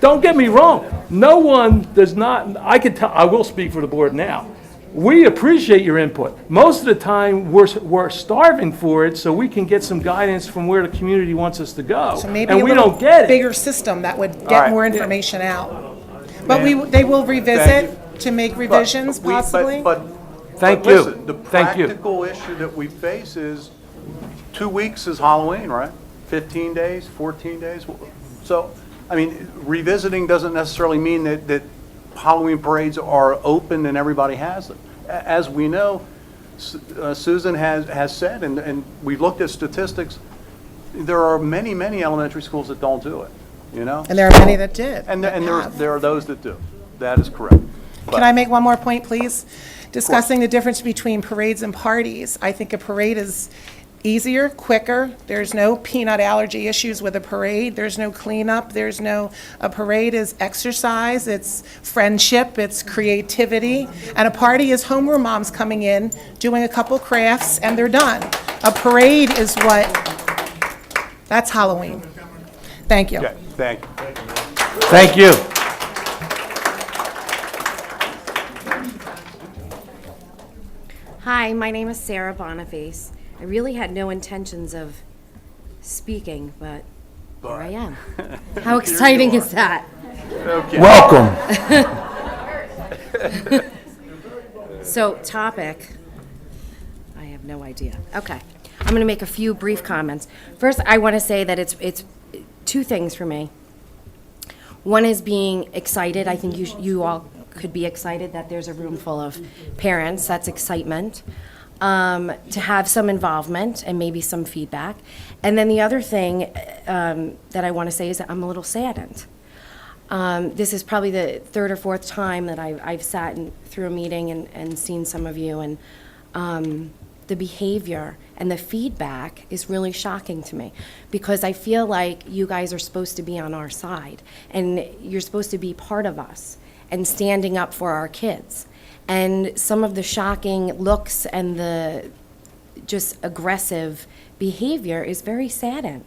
Don't get me wrong. No one does not. I will speak for the board now. We appreciate your input. Most of the time, we're starving for it so we can get some guidance from where the community wants us to go. so maybe and a we little don't get it. bigger system that would All get right. more information out. But they will revisit to make revisions possibly. Thank But you. listen, the Thank you. practical issue that we face is 2 weeks is Halloween, right? 15 days, 14 days? So, revisiting doesn't necessarily mean that Halloween parades are open and everybody has them. As we know, Susan has said, and we looked at statistics, there are many, many elementary schools that don't do it, And there are many that did. And there are those that do. That is correct. Can I make one more point, please? Discussing the difference between parades and parties. I think a parade is easier, quicker. There's no peanut allergy issues with a parade. There's no cleanup. A parade is exercise, it's friendship, it's creativity. And a party is homeroom moms coming in, doing a couple crafts, and they're done. A parade is that's Halloween. Thank you. Okay, thank you. Thank you. Hi, my name is Sarah Boniface. I really had no intentions of speaking, but here I am. How exciting is that? Okay. Welcome. So, topic, I have no idea. Okay, I'm going to make a few brief comments. First, I want to say that it's two things for me. One is being excited. I think you all could be excited that there's a room full of parents. That's excitement. To have some involvement and maybe some feedback. And then the other thing that I want to say is that I'm a little saddened. This is probably the third or fourth time that I've sat through a meeting and seen some of you, and the behavior and the feedback is really shocking to me, because I feel like you guys are supposed to be on our side, and you're supposed to be part of us. and standing up for our kids. And some of the shocking looks and the just aggressive behavior is very saddening.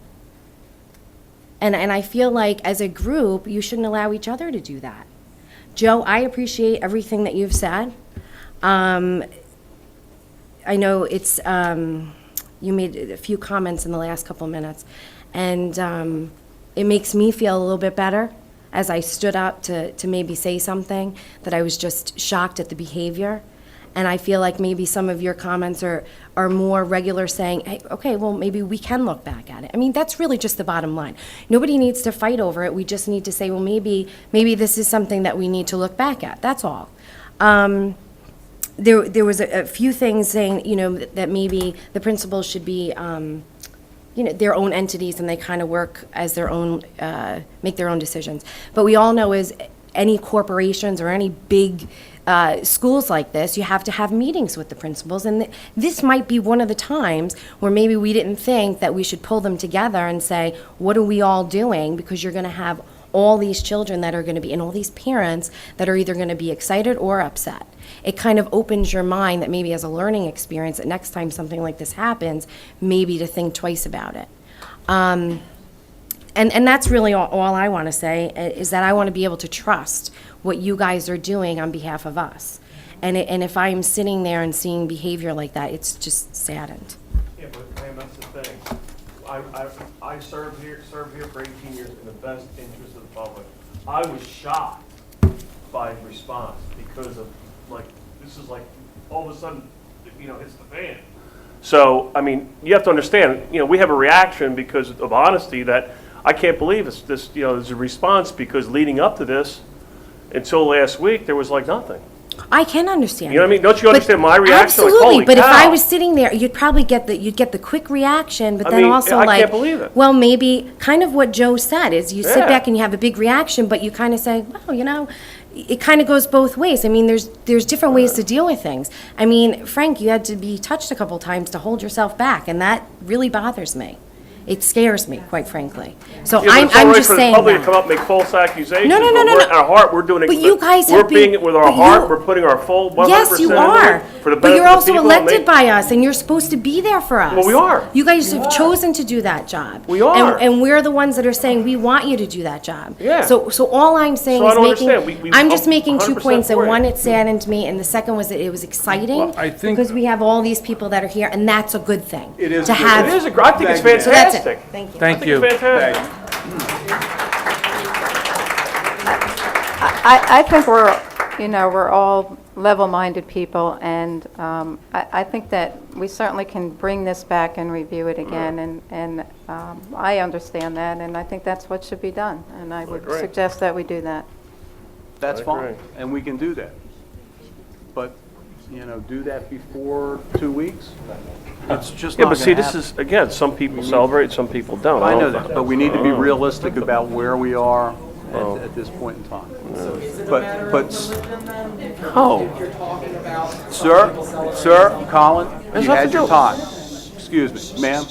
And I feel like as a group, you shouldn't allow each other to do that. Joe, I appreciate everything that you've said. I know it's, you made a few comments in the last couple minutes, and it makes me feel a little bit better as I stood up to maybe say something, that I was just shocked at the behavior. And I feel like maybe some of your comments are more regular, saying, hey, okay, well, maybe we can look back at it. I mean, that's really just the bottom line. Nobody needs to fight over it. We just need to say, well, maybe this is something that we need to look back at. That's all. There was a few things saying, you know, that maybe the principals should be, you know, their own entities, and they kind of work as their own, make their own decisions. But we all know is any corporations or any big schools like this, you have to have meetings with the principals, and this might be one of the times where maybe we didn't think that we should pull them together and say, what are we all doing? Because you're going to have all these children that are going to be, and all these parents that are either going to be excited or upset. It kind of opens your mind that maybe as a learning experience, that next time something like this happens, maybe to think twice about it. And that's really all I want to say, is that I want to be able to trust what you guys are doing on behalf of us. And if I'm sitting there and seeing behavior like that, it's just saddened. Yeah, but ma'am, that's the thing. I served here for 18 years in the best interest of the public. I was shocked by the response because of, like, this is like, all of a sudden, you know, hits the fan. So, I mean, you have to understand, you know, we have a reaction because of honesty that I can't believe this, you know, there's a response, because leading up to this, until last week, there was like nothing. I can understand. You know what I mean? Don't you But understand my reaction? Absolutely, Like, holy but if I cow. was sitting there, you'd probably get the quick reaction, but I then mean, also I like, can't believe it. well, maybe kind of what Joe said is you sit Yeah. back and you have a big reaction, but you kind of say, well, you know, it kind of goes both ways. I mean, there's different ways to deal with things. I mean, Frank, you had to be touched a couple times to hold yourself back, and that really bothers me. It scares me, quite frankly. So Yeah, but I'm it's all right just for the saying public to that. come up and make false accusations. No, no, no, but no, we're- no. At our heart, we're doing it. But you guys we're have being been- with our but heart. you- We're putting our full 100% Yes, you into are. it for the But benefit you're of the also people. elected by us, and you're supposed to be there for us. Well, we are. You guys have chosen to do that job. We are. And we're the ones that are saying, we want you to do that job. Yeah. So all I'm saying So I is don't making, understand. We- I'm just making 2 100% points, and for you. one, it saddened me, and the second was that it was exciting. Well, I think- Because we have all these people that are here, and that's a good thing. It is To good. have. It is. I think it's Thank you. So that's it. fantastic. Thank you. I think it's fantastic. I think we're all level-minded people, and I think that we certainly can bring this back and review it again, and I understand that, and I think that's what should be done, and I would agree. suggest that we do that. That's I fine, agree. and we can do that. But, you know, do that before 2 weeks? It's just Yeah, not but see, gonna this happen. is, again, some people celebrate, some people don't. I know don't that, think. but we need to be Oh. realistic about where we are Oh. at this point in time. But, Oh. Sir, Colin, There's you had nothing your to- time. Excuse me, ma'am.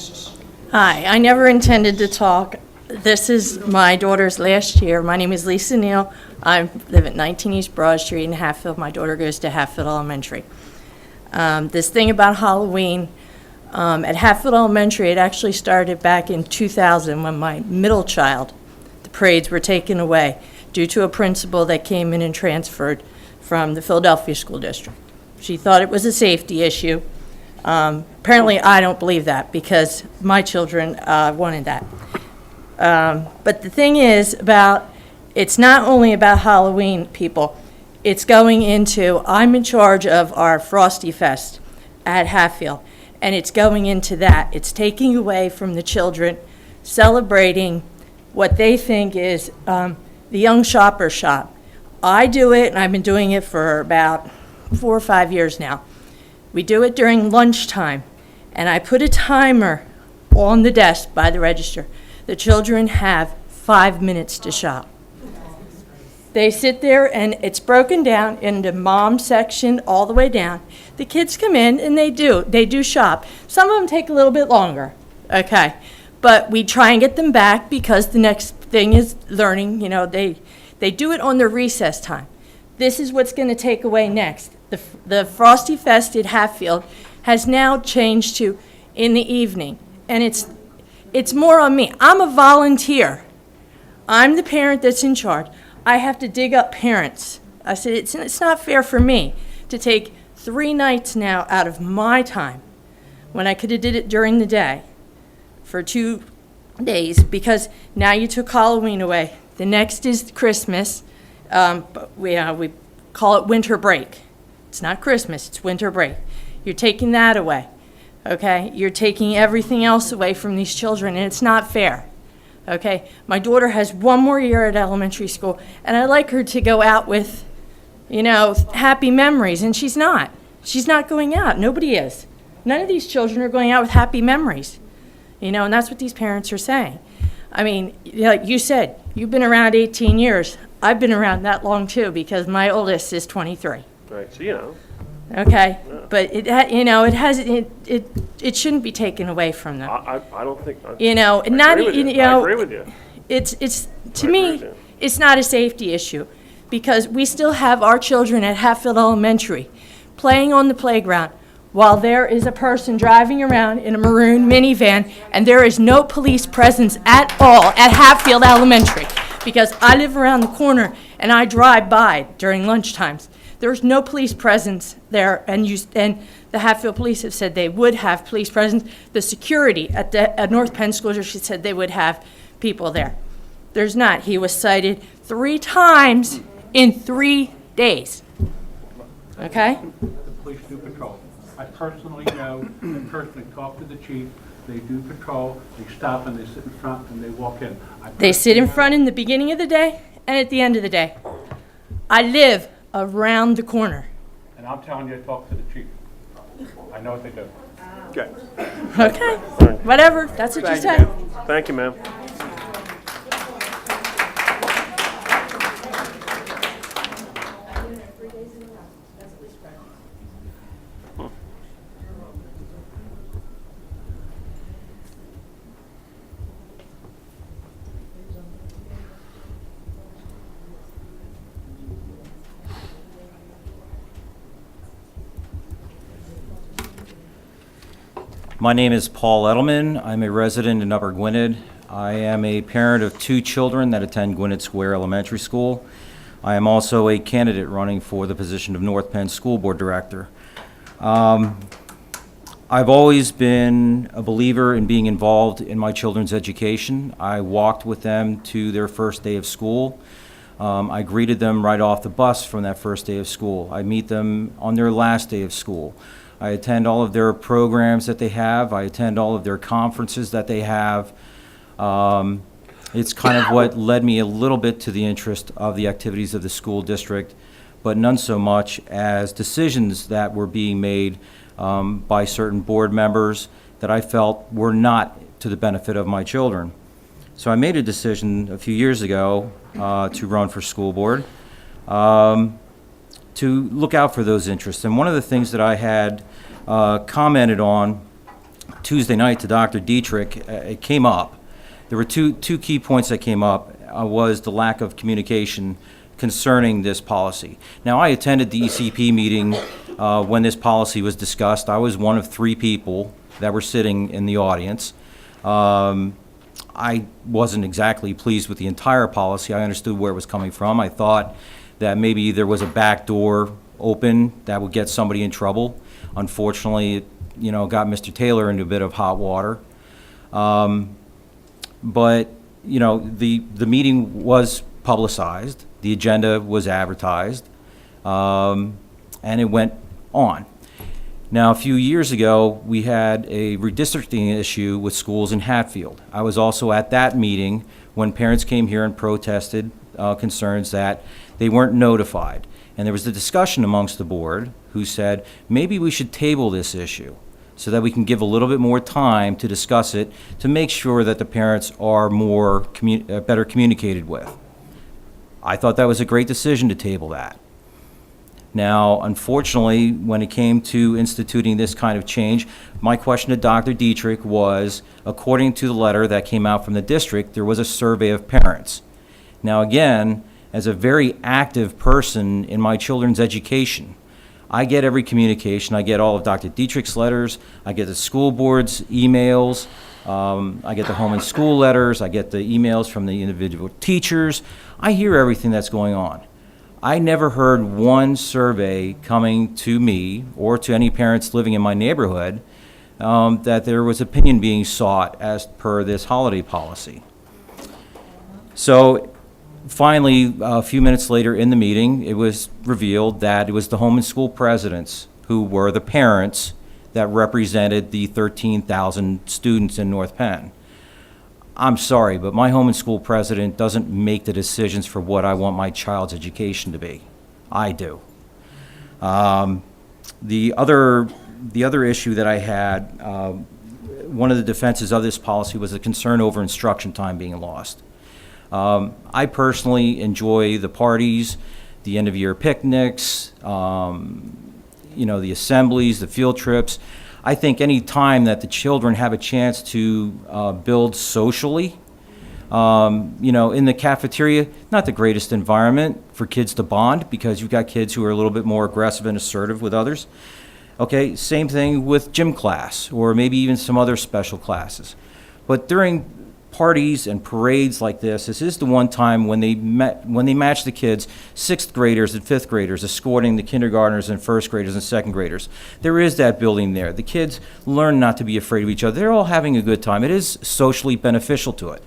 Hi, I never intended to talk. This is my daughter's last year. My name is Lisa Neal. I live at 19 East Broad Street in Hatfield. My daughter goes to Hatfield Elementary. This thing about Halloween, at Hatfield Elementary, it actually started back in 2000 when my middle child, the parades were taken away due to a principal that came in and transferred from the Philadelphia School District. She thought it was a safety issue. Apparently, I don't believe that because my children wanted that. But the thing is it's not only about Halloween, people. It's going into, I'm in charge of our Frosty Fest at Hatfield, and it's going into that. It's taking away from the children celebrating what they think is the young shopper shop. I do it, and I've been doing it for about 4 or 5 years now. We do it during lunchtime, and I put a timer on the desk by the register. The children have 5 minutes to shop. They sit there, and it's broken down into mom section all the way down. The kids come in, and they do shop. Some of them take a little bit longer, okay? But we try and get them back because the next thing is learning. You know, they do it on their recess time. This is what's going to take away next. The Frosty Fest at Hatfield has now changed to in the evening, and it's more on me. I'm a volunteer. I'm the parent that's in charge. I have to dig up parents. I said, it's not fair for me to take 3 nights now out of my time when I could have did it during the day for 2 days, because now you took Halloween away. The next is Christmas. We call it winter break. It's not Christmas, it's winter break. You're taking that away, okay? You're taking everything else away from these children, and it's not fair, okay? My daughter has 1 more year at elementary school, and I'd like her to go out with, happy memories, and she's not. She's not going out. Nobody is. None of these children are going out with happy memories, and that's what these parents are saying. I mean, like you said, you've been around 18 years. I've been around that long too, because my oldest is 23. Right, so Okay, but it shouldn't be taken away from them. I don't think. I agree with you. It's to me, it's not a safety issue, because we still have our children at Hatfield Elementary playing on the playground while there is a person driving around in a maroon minivan, and there is no police presence at all at Hatfield Elementary, because I live around the corner and I drive by during lunchtimes. There's no police presence there, and the Hatfield police have said they would have police presence. The security at North Penn School District said they would have people there. There's not. He was cited 3 times in 3 days. Okay? The police do patrol. I personally know, and personally talked to the chief. They do patrol. They stop and they sit in front and they walk in. They sit in front in the beginning of the day and at the end of the day. I live around the corner. And I'm telling you, talk to the chief. I know what they do. Okay. Okay. Whatever. That's what you say. Thank you, ma'am. My name is Paul Edelman. I'm a resident in Upper Gwinnett. I am a parent of 2 children that attend Gwinnett Square Elementary School. I am also a candidate running for the position of North Penn School Board Director. I've always been a believer in being involved in my children's education. I walked with them to their first day of school. I greeted them right off the bus from that first day of school. I meet them on their last day of school. I attend all of their programs that they have. I attend all of their conferences that they have. It's kind of what led me a little bit to the interest of the activities of the school district, but none so much as decisions that were being made by certain board members that I felt were not to the benefit of my children. So I made a decision a few years ago to run for school board, to look out for those interests. And one of the things that I had commented on Tuesday night to Dr. Dietrich, it came up. There were two key points that came up, was the lack of communication concerning this policy. Now, I attended the ECP meeting when this policy was discussed. I was one of 3 people that were sitting in the audience. I wasn't exactly pleased with the entire policy. I understood where it was coming from. I thought that maybe there was a back door open that would get somebody in trouble. Unfortunately, it, got Mr. Taylor into a bit of hot water. But, the meeting was publicized, the agenda was advertised, and it went on. Now, a few years ago, we had a redistricting issue with schools in Hatfield. I was also at that meeting when parents came here and protested concerns that they weren't notified. And there was a discussion amongst the board who said, maybe we should table this issue so that we can give a little bit more time to discuss it to make sure that the parents are better communicated with. I thought that was a great decision to table that. Now, unfortunately, when it came to instituting this kind of change, my question to Dr. Dietrich was, according to the letter that came out from the district, there was a survey of parents. Now, again, as a very active person in my children's education. I get every communication. I get all of Dr. Dietrich's letters. I get the school board's emails. I get the home and school letters. I get the emails from the individual teachers. I hear everything that's going on. I never heard one survey coming to me or to any parents living in my neighborhood that there was opinion being sought as per this holiday policy. So finally, a few minutes later in the meeting, it was revealed that it was the home and school presidents who were the parents that represented the 13,000 students in North Penn. I'm sorry, but my home and school president doesn't make the decisions for what I want my child's education to be. I do. The other issue that I had, one of the defenses of this policy was the concern over instruction time being lost. I personally enjoy the parties, the end-of-year picnics, the assemblies, the field trips. I think any time that the children have a chance to build socially, in the cafeteria, not the greatest environment for kids to bond because you've got kids who are a little bit more aggressive and assertive with others. Okay, same thing with gym class or maybe even some other special classes. But during parties and parades like this is the one time when they match the kids, 6th graders and 5th graders escorting the kindergartners and 1st graders and 2nd graders. There is that building there. The kids learn not to be afraid of each other. They're all having a good time. It is socially beneficial to it.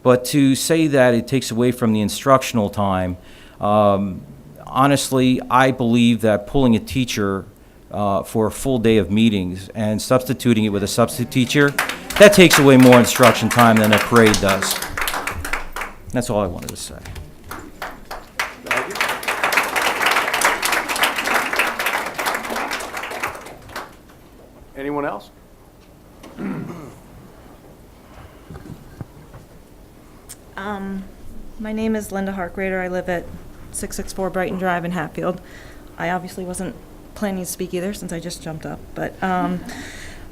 But to say that it takes away from the instructional time, honestly, I believe that pulling a teacher for a full day of meetings and substituting it with a substitute teacher, that takes away more instruction time than a parade does. That's all I wanted to say. Thank you. Anyone else? My name is Linda Harkrader. I live at 664 Brighton Drive in Hatfield. I obviously wasn't planning to speak either since I just jumped up, but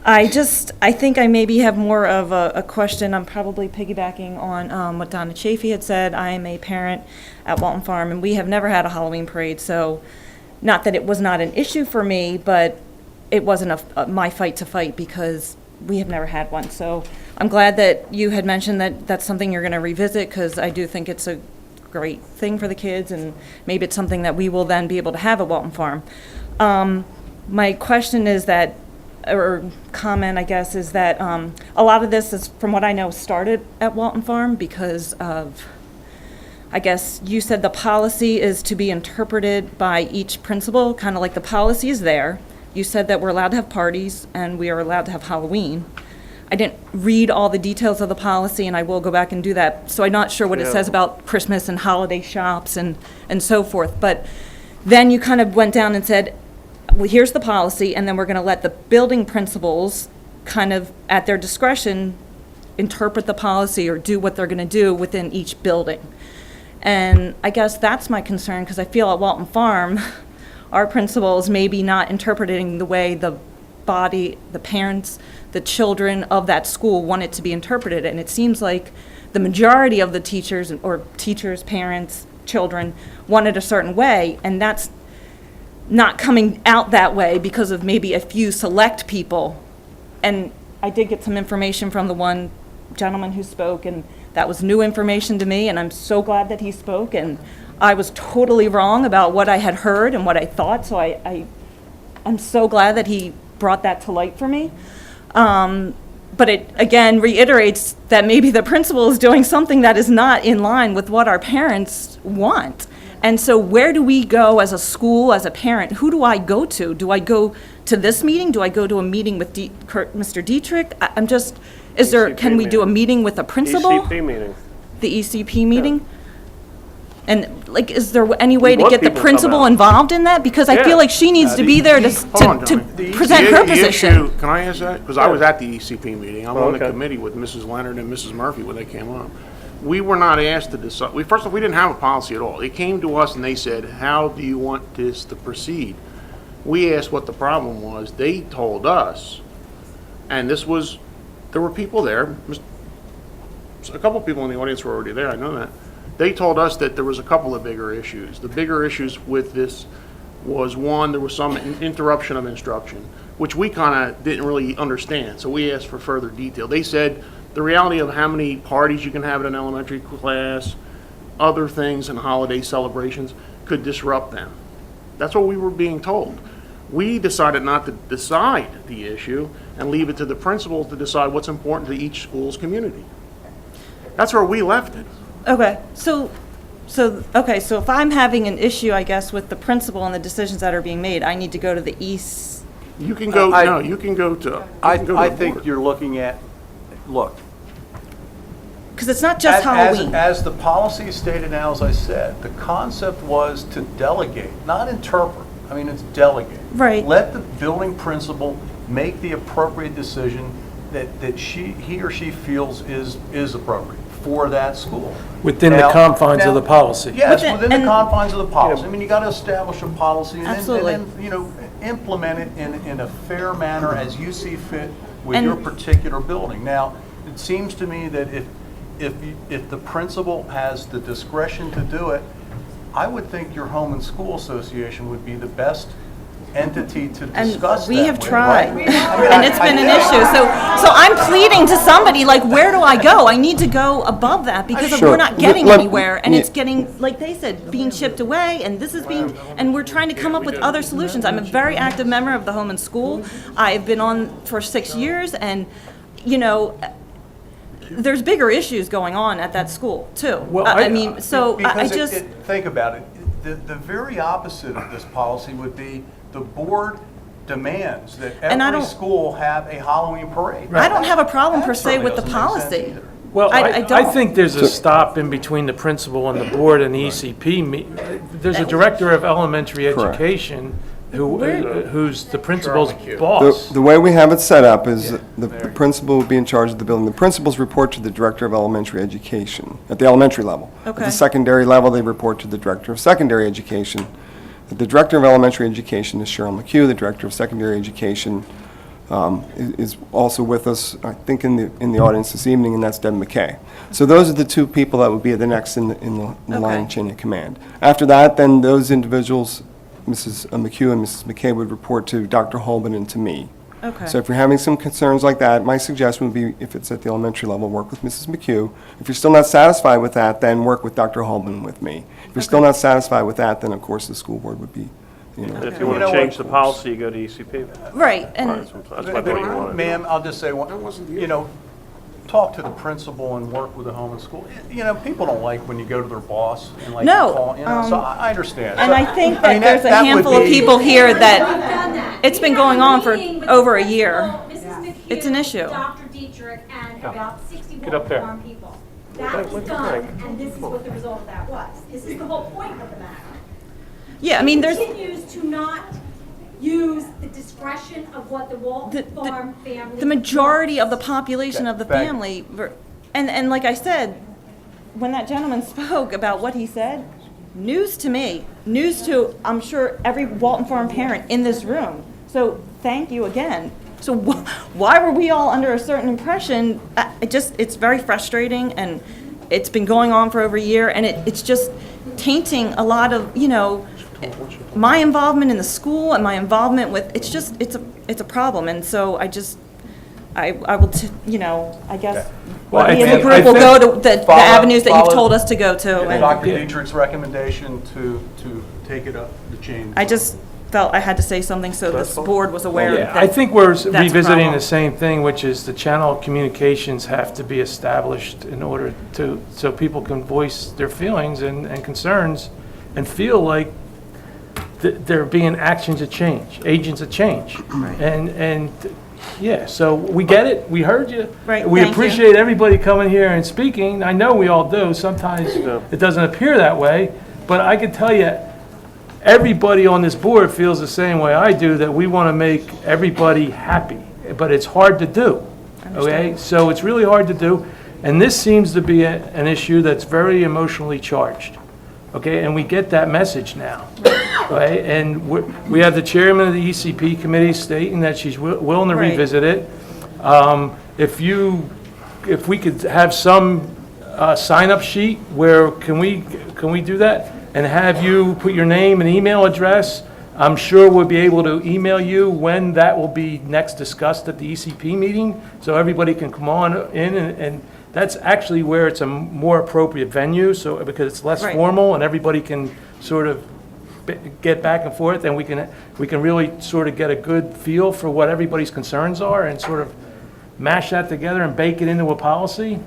I think I maybe have more of a question. I'm probably piggybacking on what Donna Chafee had said. I am a parent at Walton Farm, and we have never had a Halloween parade, so not that it was not an issue for me, but it wasn't my fight to fight because we have never had one. So I'm glad that you had mentioned that that's something you're going to revisit because I do think it's a great thing for the kids, and maybe it's something that we will then be able to have at Walton Farm. My question is that, or comment, I guess, is that a lot of this is, from what I know, started at Walton Farm because of, I guess you said the policy is to be interpreted by each principal, kind of like the policy is there. You said that we're allowed to have parties and we are allowed to have Halloween. I didn't read all the details of the policy, and I will go back and do that, so I'm not sure what it says about Christmas and holiday shops and so forth. But then you kind of went down and said, well, here's the policy, and then we're going to let the building principals kind of, at their discretion, interpret the policy or do what they're going to do within each building. And I guess that's my concern, because I feel at Walton Farm, our principals may be not interpreting the way the body, the parents, the children of that school want it to be interpreted. And it seems like the majority of the teachers, or teachers, parents, children, want it a certain way, and that's not coming out that way because of maybe a few select people. And I did get some information from the one gentleman who spoke, and that was new information to me, and I'm so glad that he spoke, and I was totally wrong about what I had heard and what I thought, so I'm so glad that he brought that to light for me. But it, again, reiterates that maybe the principal is doing something that is not in line with what our parents want. And so where do we go as a school, as a parent? Who do I go to? Do I go to this meeting? Do I go to a meeting with Mr. Dietrich? I'm just, can we do a meeting with a principal? ECP meeting. The ECP meeting? And like, is there any way to get the principal involved in that? Because I feel like she needs to be there to present her position. Can I answer that? Because I was at the ECP meeting. I'm on the committee with Mrs. Leonard and Mrs. Murphy when they came up. We were not asked to decide. First of all, we didn't have a policy at all. They came to us and they said, how do you want this to proceed? We asked what the problem was. They told us, and there were people there. A couple of people in the audience were already there, I know that. They told us that there was a couple of bigger issues. The bigger issues with this was, one, there was some interruption of instruction, which we kind of didn't really understand, so we asked for further detail. They said the reality of how many parties you can have in an elementary class, other things and holiday celebrations could disrupt them. That's what we were being told. We decided not to decide the issue and leave it to the principals to decide what's important to each school's community. That's where we left it. Okay, so if I'm having an issue, I guess, with the principal and the decisions that are being made, I need to go to the East. You can go, no, you can go to. I think you're looking at, look. Because it's not just Halloween. As the policy is stated now, as I said, the concept was to delegate, not interpret. I mean, it's delegate. Right. Let the building principal make the appropriate decision that he or she feels is appropriate for that school. Within the confines of the policy. Yes, within the confines of the policy. I mean, you got to establish a policy and then, you know, implement it in a fair manner as you see fit with your particular building. Now, it seems to me that if the principal has the discretion to do it, I would think your home and school association would be the best entity to discuss that. We have tried, right? and it's been an issue. So I'm pleading to somebody, like, where do I go? I need to go above that because we're not getting anywhere, and it's getting, like they said, being chipped away, and this is being, and we're trying to come up with other solutions. I'm a very active member of the Home and School. I've been on for 6 years, and, you know, there's bigger issues going on at that school, too. Well, I mean, so I just... Think about it. The very opposite of this policy would be the board demands that every school have a Halloween parade. I don't have a problem per se with the policy. Well, I I don't. think there's a stop in between the principal and the board and the ECP. There's a director of elementary education who's the principal's boss. The way we have it set up is the principal will be in charge of the building. The principals report to the director of elementary education at the elementary level. At the secondary level, they report to the director of secondary education. The director of elementary education is Cheryl McHugh. The director of secondary education is also with us, I think, in the audience this evening, and that's Deb McKay. So those are the two people that would be the next in the line and chain of command. After that, then those individuals, Mrs. McHugh and Mrs. McKay, would report to Dr. Holman and to me. Okay. So if you're having some concerns like that, my suggestion would be, if it's at the elementary level, work with Mrs. McHugh. If you're still not satisfied with that, then work with Dr. Holman with me. If you're still not satisfied with that, then of course the school board would be, you know. If you want to change the policy, you go to ECP. Right, and... That's what you want. Ma'am, I'll just say, you know, talk to the principal and work with the home and school. You know, people don't like when you go to their boss and like call, you know, so I understand. And So, I think I mean, that there's a that would handful of be- people here that, it's been going on for over a year. It's an issue. Dr. Dietrich and about 60 Get up there. Walton Farm people. That was done, and this is what the result of that was. This is the whole point of the matter. Yeah, I mean, there's... Continues to not use the discretion of what the Walton Farm family... The majority of the population of the Thank you. family, and like I said, when that gentleman spoke about what he said, news to me, news to, I'm sure, every Walton Farm parent in this room. So thank you again. So why were we all under a certain impression? It's very frustrating, and it's been going on for over a year, and it's just tainting a lot of, you know, my involvement in the school and my involvement with, it's a problem. And so I will, you know, I guess, we as a group will go to the avenues that you've told us to go to. And And Dr. Dietrich's recommendation to take it up the chain. I just felt I had to say something so this board was aware Yeah, that I think we're that's a revisiting problem. the same thing, which is the channel of communications have to be established in order to, so people can voice their feelings and concerns and feel like there being actions of change, agents of change. And yeah, so we get it, we heard you. Right, We thank you. appreciate everybody coming here and speaking. I know we all do. Sometimes it doesn't appear that way, but I can tell you, everybody on this board feels the same way I do, that we want to make everybody happy, but it's hard to do, okay? So it's really hard to do, and this seems to be an issue that's very emotionally charged, okay? And we get that message now, okay? And we have the chairman of the ECP committee stating that she's willing to Right. revisit it. If we could have some sign-up sheet where, can we do that? And have you put your name and email address? I'm sure we'll be able to email you when that will be next discussed at the ECP meeting, so everybody can come on in, and that's actually where it's a more appropriate venue, so, because it's less Right. formal, and everybody can sort of get back and forth, and we can really sort of get a good feel for what everybody's concerns are, and sort of mash that together and bake it into a policy.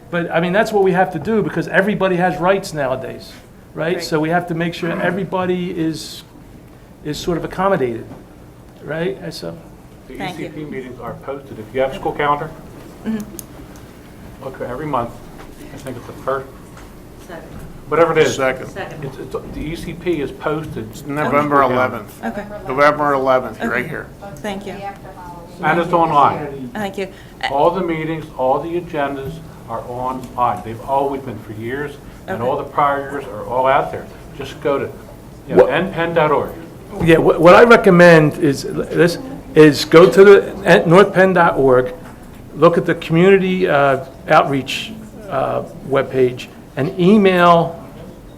But, I mean, that's what we have to do, because everybody has rights nowadays, right? So we have to make sure everybody is sort of accommodated, right? And so, The Thank you. ECP meetings are posted. If you have a school calendar, look every month. I think it's the first, whatever it is. Second. The ECP is posted. It's November 11th. Okay, November 11th, you're right here. thank you, And it's online. thank you. All the meetings, all the agendas are online. They've always been for years, and all the prior years are all out there. Just go to, npenn.org. yeah, what I recommend is this, is go to the northpenn.org, look at the community outreach webpage, and email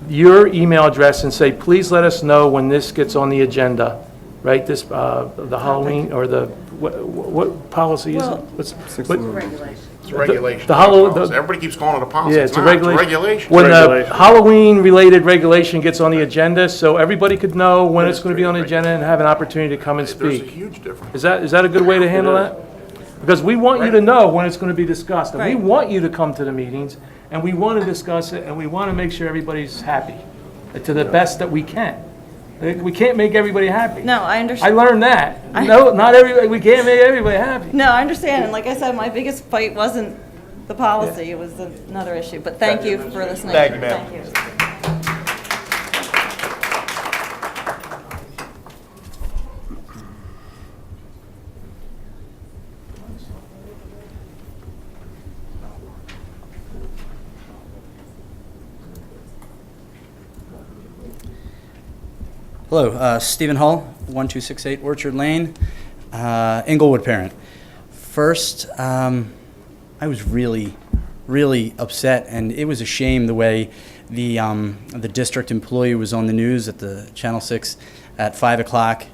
your email address and say, please let us know when this gets on the agenda, right? This, the Halloween, or the, what policy is it? What's- what- It's a regulation. The Hallow- Policy. the- Everybody keeps calling it a policy. Yeah, it's a not. regulation. regulation. When the Regulation. Halloween-related regulation gets on the agenda, so everybody could know when it's going to be on the agenda and have an opportunity to come and There's a speak. huge difference. Is that a good way to handle that? Because we want you to know when it's going to be discussed, and we Right. want you to come to the meetings, and we want to discuss it, and we want to make sure everybody's happy, to the best that we can. We can't make everybody happy. No, I I understand. learned that. No, not everybody, we can't make everybody happy. No, I understand, and like I said, my biggest fight wasn't the policy, it was another issue, but thank you for listening. Thank you, ma'am. Thank you. Hello, Stephen Hull, 1268 Orchard Lane, Inglewood parent. First, I was really, really upset, and it was a shame the way the district employee was on the news at the Channel 6 at 5 o'clock,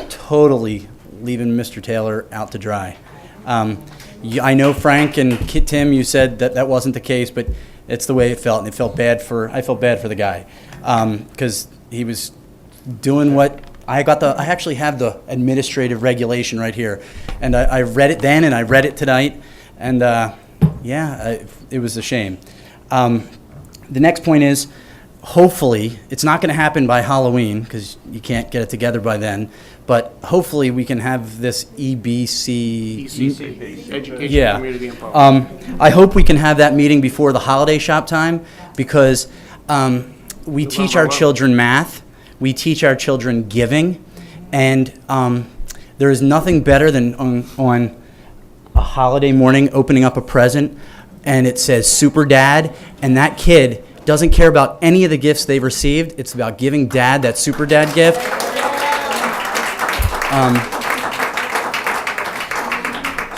totally leaving Mr. Taylor out to dry. I know Frank and Tim, you said that that wasn't the case, but it's the way it felt, and it felt bad for, I felt bad for the guy, because he was doing what, I actually have the administrative regulation right here, and I read it then, and I read it tonight, and it was a shame. The next point is, hopefully, it's not going to happen by Halloween, because you can't get it together by then, but hopefully we can have this ECCP, Education, Community, and Public. I hope we can have that meeting before the holiday shop time, because we teach our children math, we teach our children giving, and there is nothing better than on a holiday morning opening up a present and it says Super Dad, and that kid doesn't care about any of the gifts they've received. It's about giving Dad that Super Dad gift.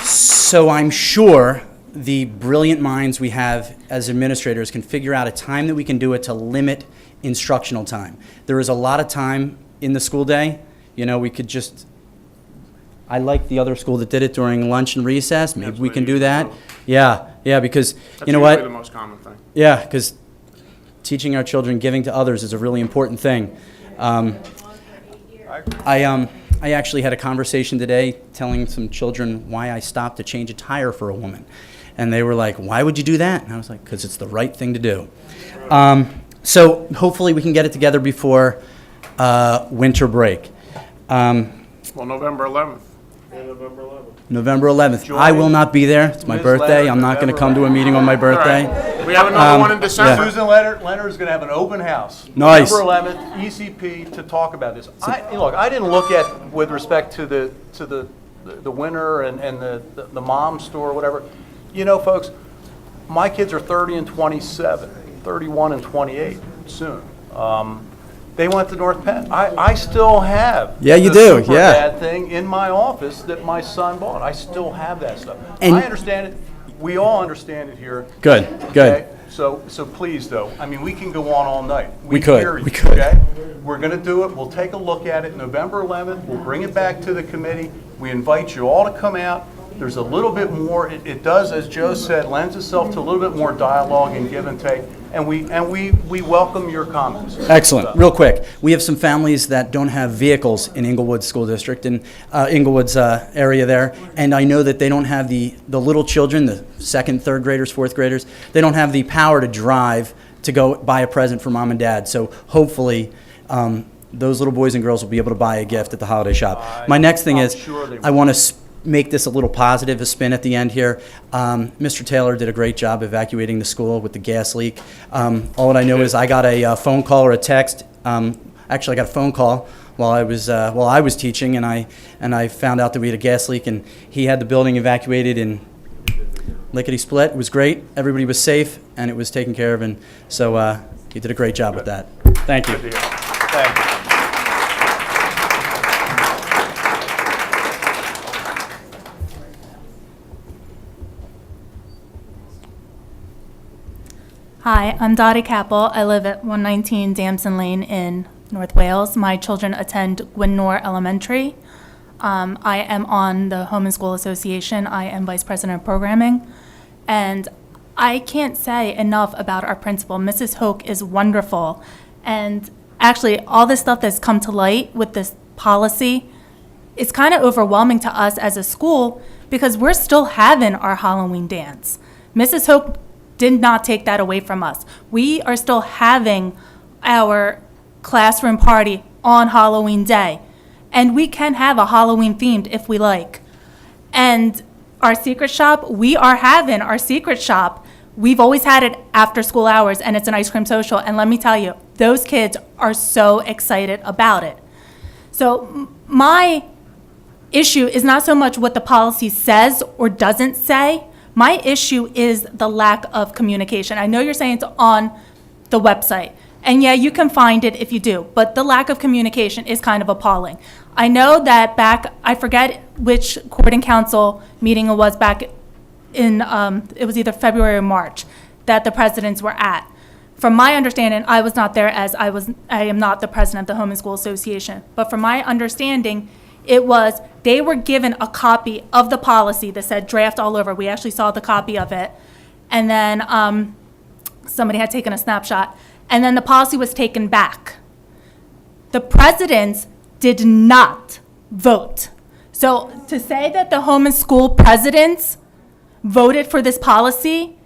So I'm sure the brilliant minds we have as administrators can figure out a time that we can do it to limit instructional time. There is a lot of time in the school day. You know, we could just, I like the other school that did it during lunch and recess. Maybe we can do that. Yeah, because, That's you know usually what? the most common thing. Yeah, because teaching our children giving to others is a really important thing. I actually had a conversation today telling some children why I stopped to change a tire for a woman. And they were like, why would you do that? And I was like, because it's the right thing to do. So hopefully we can get it together before winter break. Well, November 11th. November 11th. November 11th. I will not be there. It's my birthday. I'm not going to come to a meeting on my birthday. We have another one in December. Yeah. Susan Leonard is going to have an open house. Nice. November 11th, ECP, to talk about this. Look, I didn't look at, with respect to the winter and the mom store, whatever. You know, folks, my kids are 30 and 27, 31 and 28 soon. They went to North Penn. I still have Yeah, you the do, Super yeah. Dad thing in my office that my son bought. I still have that stuff. And- I understand it. we all understand it here. Good, good. Okay? So please, though, I mean, we can go on all night. We could, hear you, we could. Okay? We're going to do it. We'll take a look at it November 11th. We'll bring it back to the committee. We invite you all to come out. There's a little bit more, it does, as Joe said, lends itself to a little bit more dialogue and give and take, and we welcome your comments. Excellent. Real quick, we have some families that don't have vehicles in Inglewood School District, in Inglewood's area there, and I know that they don't have the little children, the second, third graders, fourth graders, they don't have the power to drive to go buy a present for mom and dad. So hopefully, those little boys and girls will be able to buy a gift at the holiday shop. My next thing is, I want to make this a little positive, a spin at the end here. Mr. Taylor did a great job evacuating the school with the gas leak. All that I know is I got a phone call or a text. Actually, I got a phone call while I was teaching, and I found out that we had a gas leak, and he had the building evacuated in lickety split. It was great. Everybody was safe, and it was taken care of, and so he did a great job with that. Thank you. Thank you. Hi, I'm Dottie Capel. I live at 119 Damson Lane in North Wales. My children attend Gwynnor Elementary. I am on the Home and School Association. I am Vice President of Programming. And I can't say enough about our principal. Mrs. Hoke is wonderful. And actually, all this stuff that's come to light with this policy, it's kind of overwhelming to us as a school because we're still having our Halloween dance. Mrs. Hoke did not take that away from us. We are still having our classroom party on Halloween Day. And we can have a Halloween themed if we like. And our secret shop, we are having our secret shop. We've always had it after school hours, and it's an ice cream social. And let me tell you, those kids are so excited about it. So my issue is not so much what the policy says or doesn't say. My issue is the lack of communication. I know you're saying it's on the website, and yeah, you can find it if you do, but the lack of communication is kind of appalling. I know that I forget which court and council meeting it was back in, it was either February or March, that the presidents were at. From my understanding, I was not there as I am not the president of the Home and School Association, but from my understanding, they were given a copy of the policy that said draft all over. We actually saw the copy of it. And then somebody had taken a snapshot. And then the policy was taken back. The presidents did not vote. So to say that the home and school presidents voted for this policy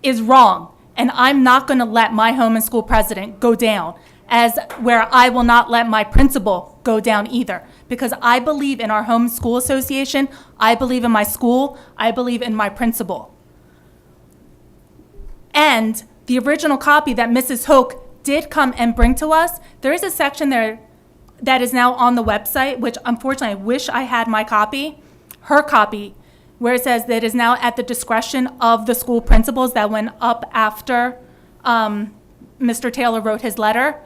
is wrong. And I'm not going to let my home and school president go down, as where I will not let my principal go down either. Because I believe in our home school association, I believe in my school, I believe in my principal. And the original copy that Mrs. Hoke did come and bring to us, there is a section there that is now on the website, which unfortunately I wish I had my copy, her copy, where it says that it is now at the discretion of the school principals that went up after Mr. Taylor wrote his letter.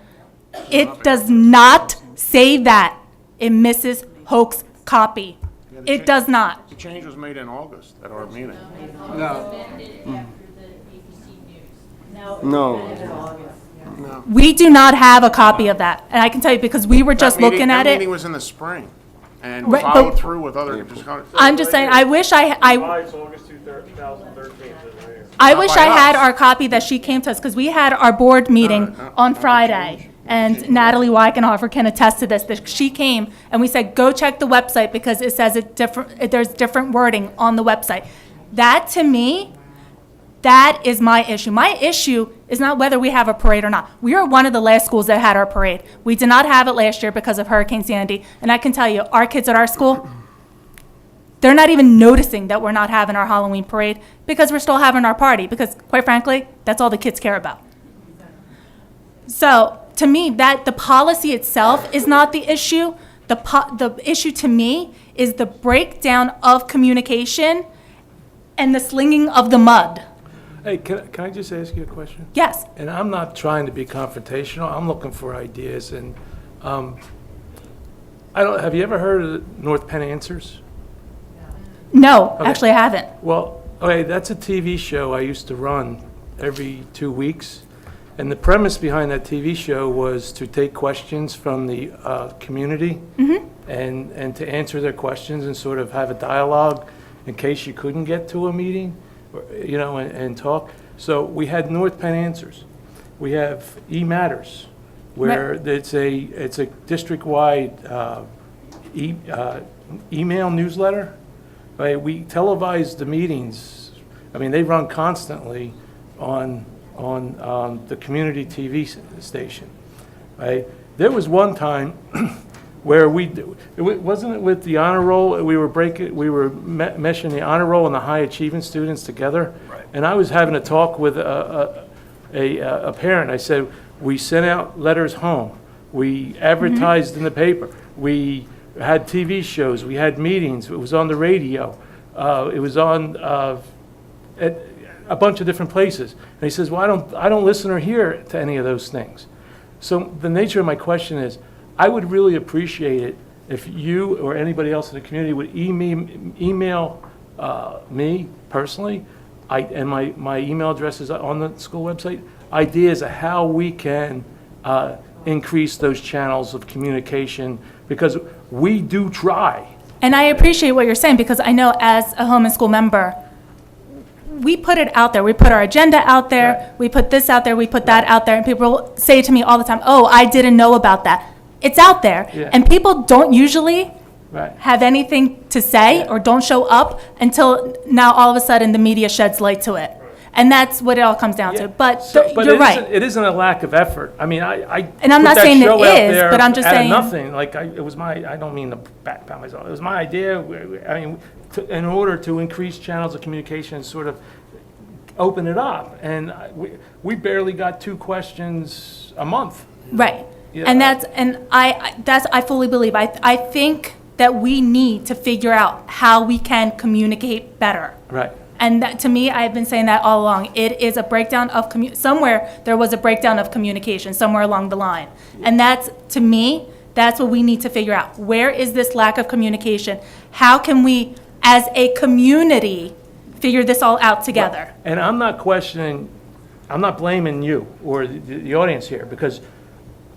It does not say that in Mrs. Hoke's copy. It does not. The change was made in August at our meeting. No. We do not have a copy of that. And I can tell you because we were just looking at That it. meeting was in the spring and Right, followed but- through with other. I'm just saying, I wish July, it's August 2013. I wish I had our copy that she came to us, because we had our board meeting on Friday, and Natalie Weichenhofer can attest to this, that she came, and we said, go check the website, because it says there's different wording on the website. That, to me, that is my issue. My issue is not whether we have a parade or not. We are one of the last schools that had our parade. We did not have it last year because of Hurricane Sandy, and I can tell you, our kids at our school, they're not even noticing that we're not having our Halloween parade because we're still having our party, because quite frankly, that's all the kids care about. So to me, that the policy itself is not the issue. The issue to me is the breakdown of communication and the slinging of the mud. Hey, can I just ask you a question? Yes. And I'm not trying to be confrontational. I'm looking for ideas. And have you ever heard of North Penn Answers? No, Okay. actually I haven't. Well, Okay, that's a TV show I used to run every 2 weeks. And the premise behind that TV show was to take questions from the community and to answer their questions and sort of have a dialogue in case you couldn't get to a meeting, and talk. So we had North Penn Answers. We have eMatters, where it's a district-wide email newsletter. Right? We televise the meetings. I mean, they run constantly on the community TV station. Right? There was one time where wasn't it with the honor roll? We were meshing the honor roll and the high achieving students together. Right. And I was having a talk with a parent. I said, we sent out letters home. We advertised in the paper. We had TV shows. We had meetings. It was on the radio. It was on at a bunch of different places. And he says, well, I don't listen or hear to any of those things. So the nature of my question is, I would really appreciate it if you or anybody else in the community would email me personally, and my email address is on the school website, ideas of how we can increase those channels of communication, because we do try. And I appreciate what you're saying, because I know as a home and school member, we put it out there. We put our agenda out there. Right. We put this out there. We put that out there. And people say to me all the time, oh, I didn't know about that. It's out there. Yeah. And people don't usually Right. have anything to say or don't show up until now all of a sudden the media sheds light to it. And that's what it all comes down to. But, you're right. It isn't a lack of effort. I mean, And I'm put not that saying it show out is, there but I'm just out of saying- nothing. Like, it was I don't mean to backpedal myself. It was my idea. I mean, in order to increase channels of communication, sort of open it up. And we barely got 2 questions a month. Right. Yeah. And I fully believe. I think that we need to figure out how we can communicate better. Right. And that, to me, I've been saying that all along. It is a breakdown of somewhere there was a breakdown of communication somewhere along the line. And that's, to me, that's what we need to figure out. Where is this lack of communication? How can we, as a community, figure this all out together? And I'm not questioning, I'm not blaming you or the audience here, because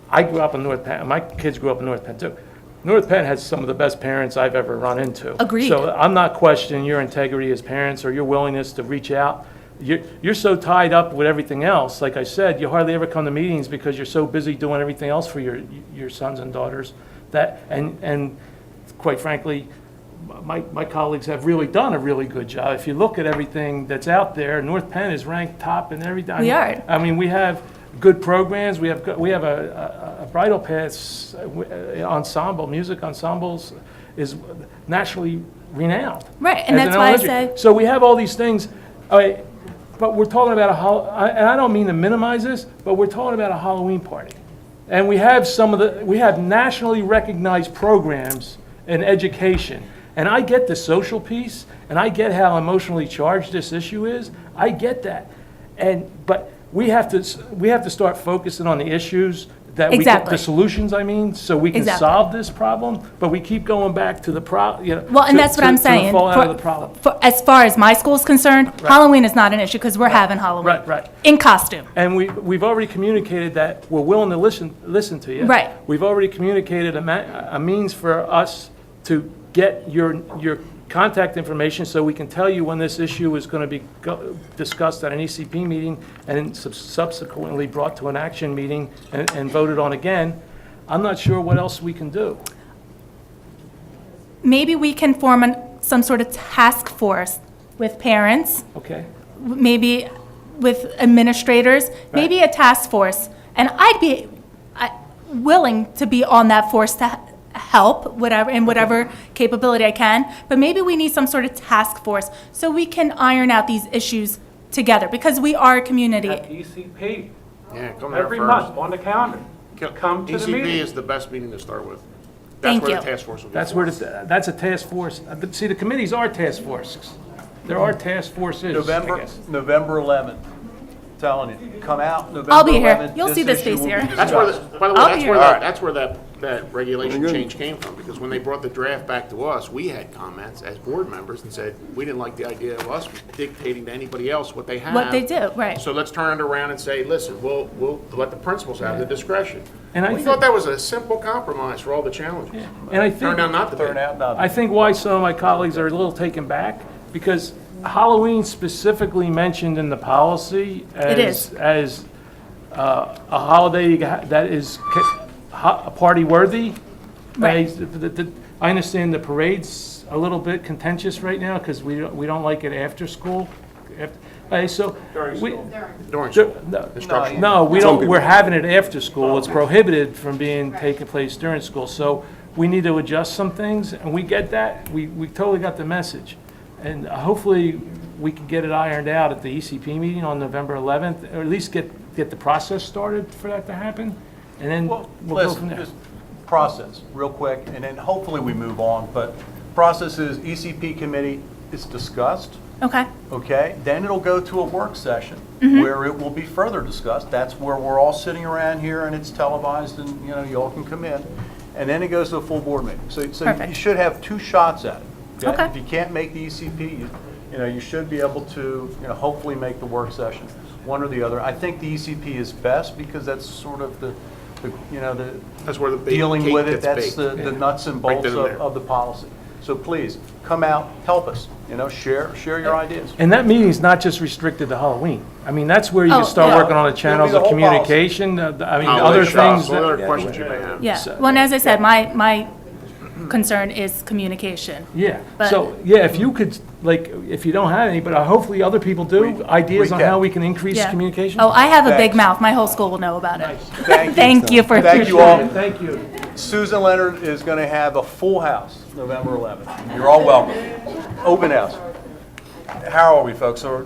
I grew up in North Penn. My kids grew up in North Penn too. North Penn has some of the best parents I've ever run into. Agreed. So I'm not questioning your integrity as parents or your willingness to reach out. You're so tied up with everything else. Like I said, you hardly ever come to meetings because you're so busy doing everything else for your sons and daughters. And quite frankly, my colleagues have really done a really good job. If you look at everything that's out there, North Penn is ranked top in everything. We are. I mean, we have good programs. We have a Bridal Paths ensemble, music ensembles is nationally renowned. Right, and as that's an why I elementary. say- So we have all these things, but we're talking about and I don't mean to minimize this, but we're talking about a Halloween party. And we have we have nationally recognized programs in education. And I get the social piece, and I get how emotionally charged this issue is. I get that. But we have to start focusing on the issues that Exactly. the solutions, so we can Exactly. solve this problem, but we keep going back to the problem, Well, and that's what I'm saying. to the fallout of the problem. As far as my school's concerned, Halloween is not an issue because we're having Halloween. Right. In costume. And we've already communicated that we're willing to listen to you. Right. We've already communicated a means for us to get your contact information so we can tell you when this issue is going to be discussed at an ECP meeting and subsequently brought to an action meeting and voted on again. I'm not sure what else we can do. Maybe we can form some sort of task force with parents, Okay? maybe with administrators, maybe a task force. And I'd be willing to be on that force to help whatever capability I can, but maybe we need some sort of task force so we can iron out these issues together, because we are a community. At ECP, Yeah, come there every first. month on the calendar. Come to the ECP meeting. is the best meeting to start with. Thank That's where you. the task force will be. That's where that's a task force. But see, the committees are task forces. There are task forces, I guess. November 11th. telling you, come out November 11th. I'll be here. You'll see this issue face will here. be That's where, discussed. by the way, I'll be here. that's where that regulation Very good. change came from, because when they brought the draft back to us, we had comments as board members and said, we didn't like the idea of us dictating to anybody else what they have. What they do, right. So let's turn it around and say, listen, we'll let the principals have the discretion. And I We think- thought that was a simple compromise for all the challenges. And I think. Turned out not to be. Turn out not to. I think why some of my colleagues are a little taken back, because Halloween specifically mentioned in the policy It is. as a holiday that is party worthy. Right. I understand the parade's a little bit contentious right now because we don't like it after school. So During school. Instructional. No, we Some don't, people. we're having it after school. It's prohibited from being taking place during school. So we need to adjust some things, and we get that. We totally got the message. And hopefully, we can get it ironed out at the ECP meeting on November 11th, or at least get the process started for that to happen, and then Well, we'll go from listen, there. just process, real quick, and then hopefully we move on. But process is ECP committee is discussed, Okay. okay? Then it'll go to a work session Mm-hmm. where it will be further discussed. That's where we're all sitting around here and it's televised and, you know, you all can come in. And then it goes to a full board meeting. So you Perfect. should have 2 shots at it. Okay. If you can't make the ECP, you know, you should be able to, you know, hopefully make the work session, one or the other. I think the ECP is best because that's sort of the you know, That's where the big dealing cake with it, gets that's baked. the nuts and Right bolts then and there. of the policy. So please, come out, help us, you know, share your ideas. And that meeting's not just restricted to Halloween. I mean, that's where you Oh, can start yeah. working on the channels It'll of be the whole communication, I mean, Oh, other sure. things. What other that- questions you may have? Yeah. So- Well, and as I said, my concern is communication. Yeah, But- so, yeah, if you could, like, if you don't have any, but hopefully other people do, ideas on recap. how we can increase Yeah. communication. Oh, I have a big Thanks. mouth. My whole school will know about it. Thank you. Thank you for. Thank you all. Thank you. Susan Leonard is going to have a full house November 11th. You're all welcome. Open house. How are we, folks? Are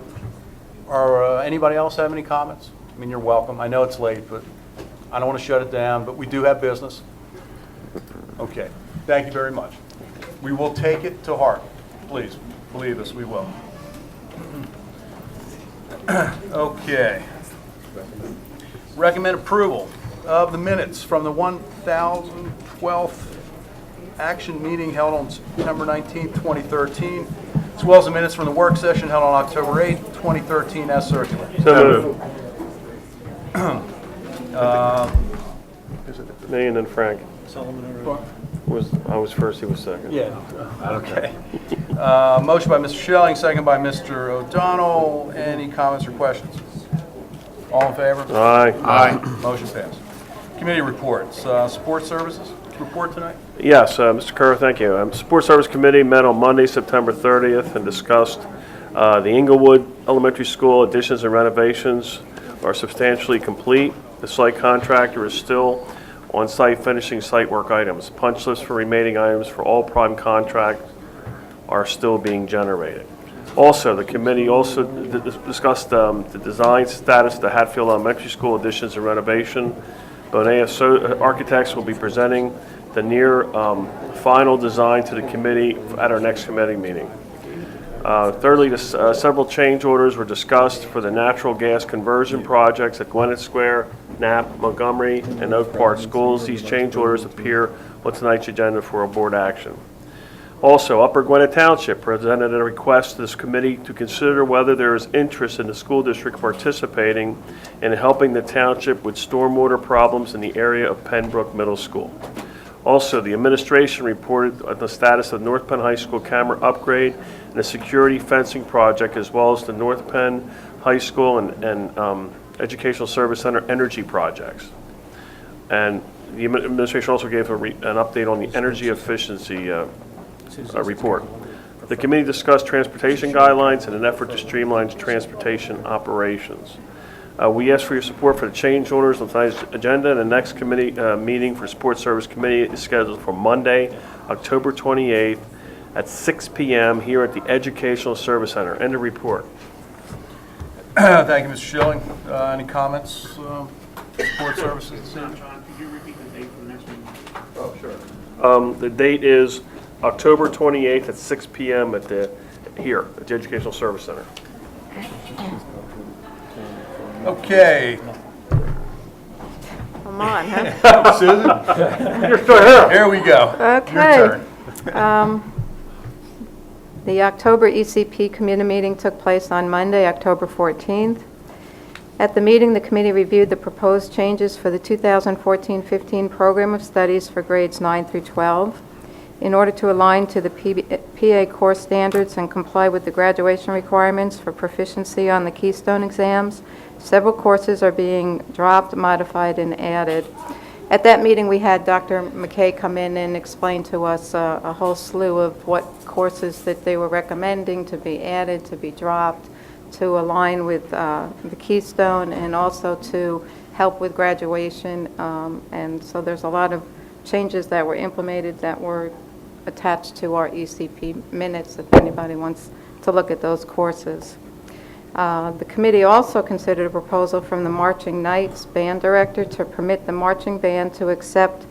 anybody else have any comments? I mean, you're welcome. I know it's late, but I don't want to shut it down, but we do have business. Okay. Thank you very much. We will take it to heart. Please, believe us, we will. Okay. Recommend approval of the minutes from the 1012th action meeting held on September 19th, 2013, as well as the minutes from the work session held on October 8th, 2013, as circulated. Me and then Frank. I was first, he was second. Yeah, okay. Motion by Mr. Schilling, second by Mr. O'Donnell. Any comments or questions? All in favor? Aye. Motion passed. Committee reports. Support services report tonight? Yes, Mr. Kerr, thank you. Support Service Committee met on Monday, September 30th, and discussed the Inglewood Elementary School additions and renovations are substantially complete. The site contractor is still on site finishing site work items. Punch lists for remaining items for all prime contracts are still being generated. Also, the committee also discussed the design status of the Hatfield Elementary School additions and renovation. Bonea Architects will be presenting the near final design to the committee at our next committee meeting. Thirdly, several change orders were discussed for the natural gas conversion projects at Gwinnett Square, Knapp, Montgomery, and Oak Park schools. These change orders appear on tonight's agenda for a board action. Also, Upper Gwinnett Township presented a request to this committee to consider whether there is interest in the school district participating in helping the township with stormwater problems in the area of Penbrook Middle School. Also, the administration reported on the status of North Penn High School camera upgrade and the security fencing project, as well as the North Penn High School and Educational Service Center energy projects. And the administration also gave an update on the energy efficiency report. The committee discussed transportation guidelines in an effort to streamline transportation operations. We ask for your support for the change orders on tonight's agenda, and the next committee meeting for Support Service Committee is scheduled for Monday, October 28th at 6 p.m. here at the Educational Service Center. End of report. Thank you, Mr. Schilling. Any comments? Support services? John, could you repeat the date for the next meeting? Oh, sure. The date is October 28th at 6 p.m. here at the Educational Service Center. Okay. Come on, huh? Susan? You're still here. Here we go. Okay. Your turn. The October ECP committee meeting took place on Monday, October 14th. At the meeting, the committee reviewed the proposed changes for the 2014-15 program of studies for grades 9 through 12. In order to align to the PA course standards and comply with the graduation requirements for proficiency on the Keystone exams, several courses are being dropped, modified, and added. At that meeting, we had Dr. McKay come in and explain to us a whole slew of what courses that they were recommending to be added, to be dropped, to align with the Keystone, and also to help with graduation. And so there's a lot of changes that were implemented that were attached to our ECP minutes, if anybody wants to look at those courses. The committee also considered a proposal from the Marching Knights band director to permit the marching band to accept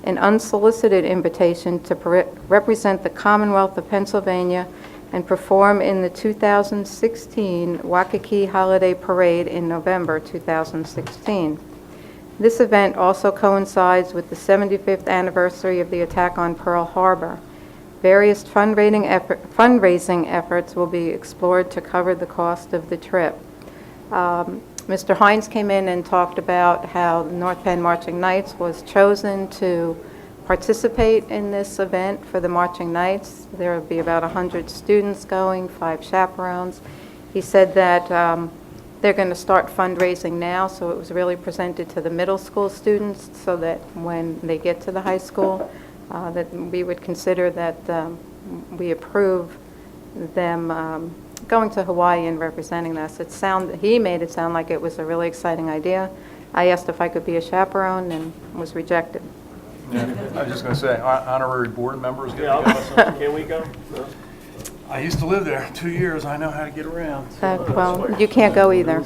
an unsolicited invitation to represent the Commonwealth of Pennsylvania and perform in the 2016 Waikiki Holiday Parade in November 2016. This event also coincides with the 75th anniversary of the attack on Pearl Harbor. Various fundraising efforts will be explored to cover the cost of the trip. Mr. Hines came in and talked about how the North Penn Marching Knights was chosen to participate in this event for the Marching Knights. There will be about 100 students going, 5 chaperones. He said that they're going to start fundraising now, so it was really presented to the middle school students so that when they get to the high school, that we would consider that we approve them going to Hawaii and representing us. He made it sound like it was a really exciting idea. I asked if I could be a chaperone and was rejected. I was just going to say, honorary board members get Yeah, to go. can we go? No? I used to live there 2 years. I know how to get around. Well, you can't go either.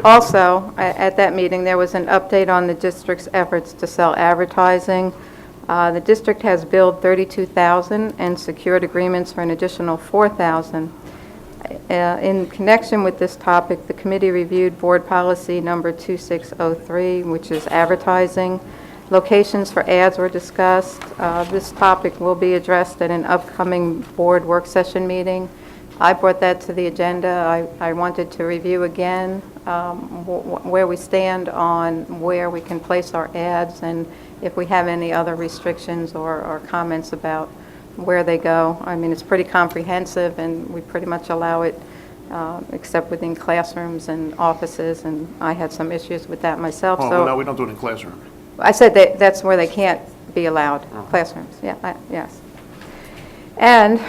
Also, at that meeting, there was an update on the district's efforts to sell advertising. The district has billed $32,000 and secured agreements for an additional $4,000. In connection with this topic, the committee reviewed board policy number 2603, which is advertising. Locations for ads were discussed. This topic will be addressed at an upcoming board work session meeting. I brought that to the agenda. I wanted to review again where we stand on where we can place our ads and if we have any other restrictions or comments about where they go. I mean, it's pretty comprehensive, and we pretty much allow it except within classrooms and offices, and I had some issues with that myself. Oh, So no, we don't do it in classroom. I said that's where they can't be allowed, classrooms, yeah, yes. And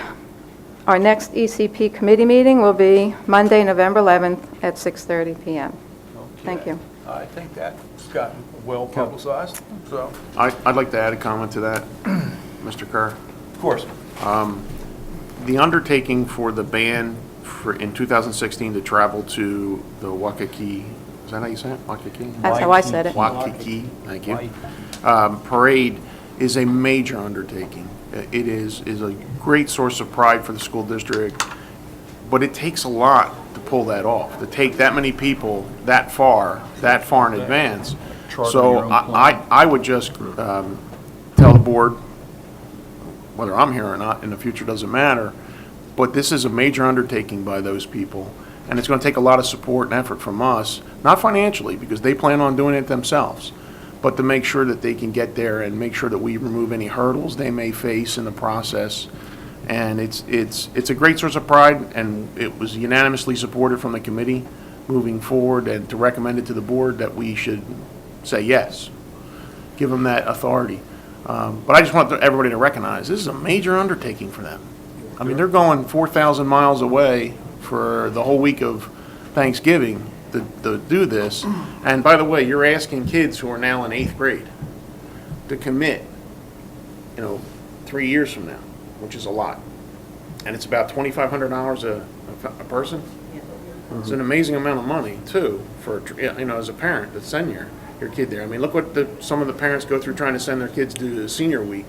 our next ECP committee meeting will be Monday, November 11th at 6:30 PM. Thank you. I think that's gotten well publicized, so. I'd like to add a comment to that, Mr. Kerr. Of course. The undertaking for the band in 2016 to travel to the Waikiki, is that how you say it? Waikiki? That's how I said it. Waikiki, thank you. Parade is a major undertaking. It is a great source of pride for the school district, but it takes a lot to pull that off, to take that many people that far in advance. So I would just tell the board, whether I'm here or not in the future doesn't matter, but this is a major undertaking by those people, and it's going to take a lot of support and effort from us, not financially, because they plan on doing it themselves, but to make sure that they can get there and make sure that we remove any hurdles they may face in the process. And it's a great source of pride, and it was unanimously supported from the committee moving forward, and to recommend it to the board that we should say yes, give them that authority. But I just want everybody to recognize this is a major undertaking for them. I mean, they're going 4,000 miles away for the whole week of Thanksgiving to do this. And by the way, you're asking kids who are now in 8th grade to commit, 3 years from now, which is a lot. And it's about $2,500 a person. It's an amazing amount of money too for as a parent to send your kid there. I mean, look what some of the parents go through trying to send their kids to senior week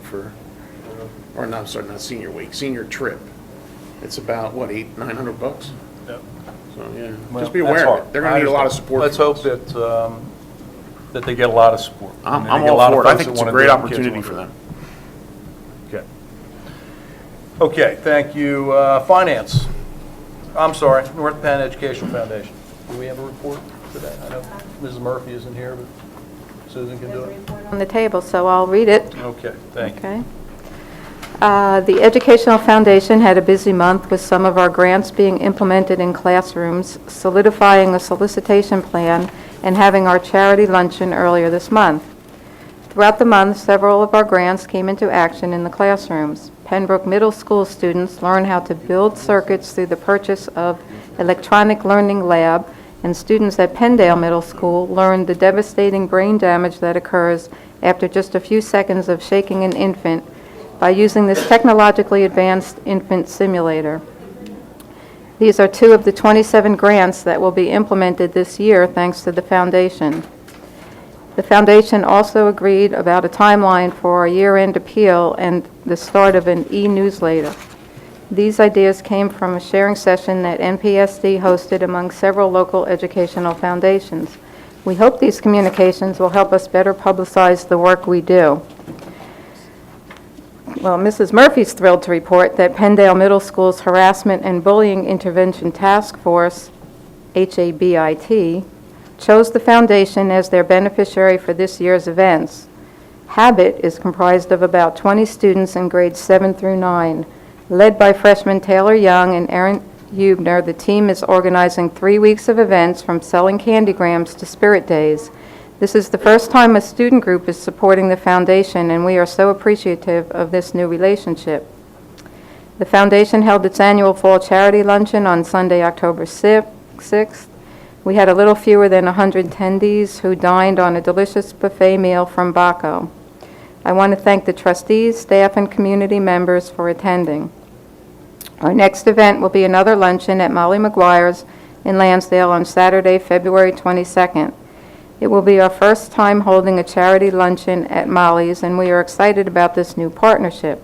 not senior week, senior trip. It's about what, $800-900? Yep. So, yeah, Well, just be that's aware of hard. it. They're gonna need a lot of I support. understand. from Let's us. hope that they get a lot of support. I'm I mean, they get a all lot of for it. I folks think that it's a wanna great do it, kids opportunity wanna for do it. them. Okay. Okay, thank you. Finance. I'm sorry, North Penn Educational Foundation. Do we have a report today? I know Mrs. Murphy isn't here, but Susan can do it. On the table, so I'll read it. Okay, thank you. Okay. The Educational Foundation had a busy month with some of our grants being implemented in classrooms, solidifying a solicitation plan, and having our charity luncheon earlier this month. Throughout the month, several of our grants came into action in the classrooms. Pembroke Middle School students learn how to build circuits through the purchase of Electronic Learning Lab, and students at Penndale Middle School learned the devastating brain damage that occurs after just a few seconds of shaking an infant by using this technologically advanced infant simulator. These are 2 of the 27 grants that will be implemented this year thanks to the foundation. The foundation also agreed about a timeline for our year-end appeal and the start of an e-newsletter. These ideas came from a sharing session that NPSD hosted among several local educational foundations. We hope these communications will help us better publicize the work we do. Well, Mrs. Murphy's thrilled to report that Penndale Middle School's Harassment and Bullying Intervention Task Force, HABIT, chose the foundation as their beneficiary for this year's events. HABIT is comprised of about 20 students in grades 7 through 9. Led by freshmen Taylor Young and Erin Hubner, the team is organizing 3 weeks of events from selling candygrams to Spirit Days. This is the first time a student group is supporting the foundation, and we are so appreciative of this new relationship. The foundation held its annual fall charity luncheon on Sunday, October 6th. We had a little fewer than 100 attendees who dined on a delicious buffet meal from Baco. I want to thank the trustees, staff, and community members for attending. Our next event will be another luncheon at Molly McGuire's in Lansdale on Saturday, February 22nd. It will be our first time holding a charity luncheon at Molly's, and we are excited about this new partnership.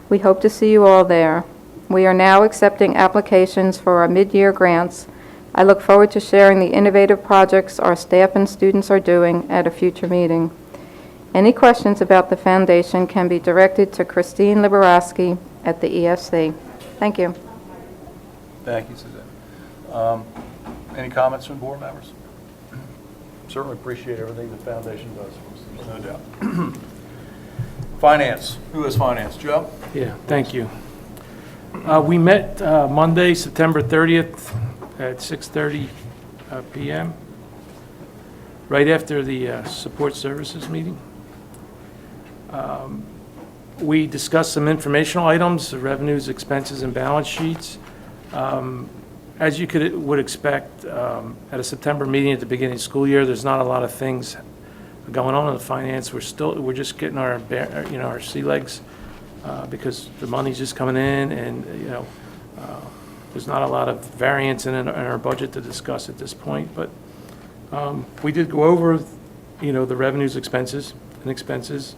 We hope to see you all there. We are now accepting applications for our mid-year grants. I look forward to sharing the innovative projects our staff and students are doing at a future meeting. Any questions about the foundation can be directed to Christine Liberaski at the ESC. Thank you. Thank you, Suzanne. Any comments from board members? Certainly appreciate everything the foundation does for us, there's no doubt. Finance. Who has finance? Joe? Yeah, thank you. We met Monday, September 30th at 6:30 PM, right after the support services meeting. We discussed some informational items, the revenues, expenses, and balance sheets. As you would expect, at a September meeting at the beginning of the school year, there's not a lot of things going on in the finance. We're just getting our sea legs because the money's just coming in, and there's not a lot of variance in our budget to discuss at this point. But we did go over, the revenues, expenses, and expenses.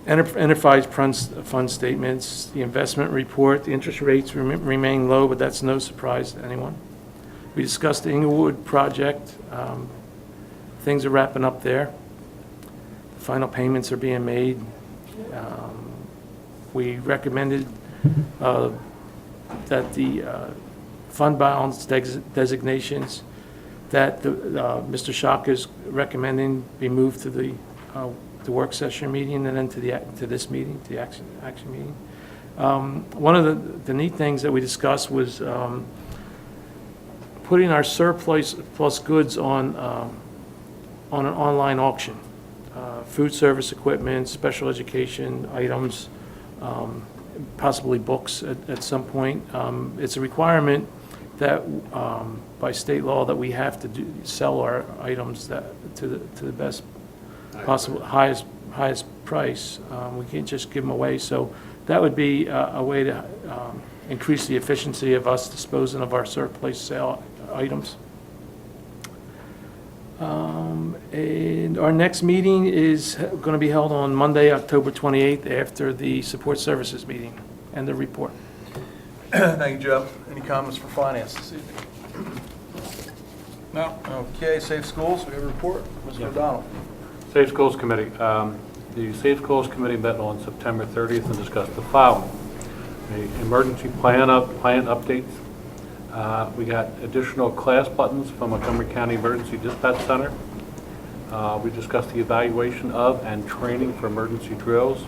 Enterprise fund statements, the investment report, the interest rates remain low, but that's no surprise to anyone. We discussed the Inglewood project. Things are wrapping up there. Final payments are being made. We recommended that the fund balance designations that Mr. Schock is recommending be moved to the work session meeting and then to this meeting, to the action meeting. One of the neat things that we discussed was putting our surplus plus goods on an online auction. Food service equipment, special education items, possibly books at some point. It's a requirement that by state law that we have to sell our items to the best possible, highest price. We can't just give them away. So that would be a way to increase the efficiency of us disposing of our surplus sale items. And our next meeting is going to be held on Monday, October 28th, after the support services meeting and the report. Thank you, Joe. Any comments for finance this evening? No? Okay, Safe Schools, we have a report. Mr. O'Donnell. Safe Schools Committee. The Safe Schools Committee met on September 30th and discussed the following. The emergency plan updates. We got additional class buttons from Montgomery County Emergency Dispatch Center. We discussed the evaluation of and training for emergency drills.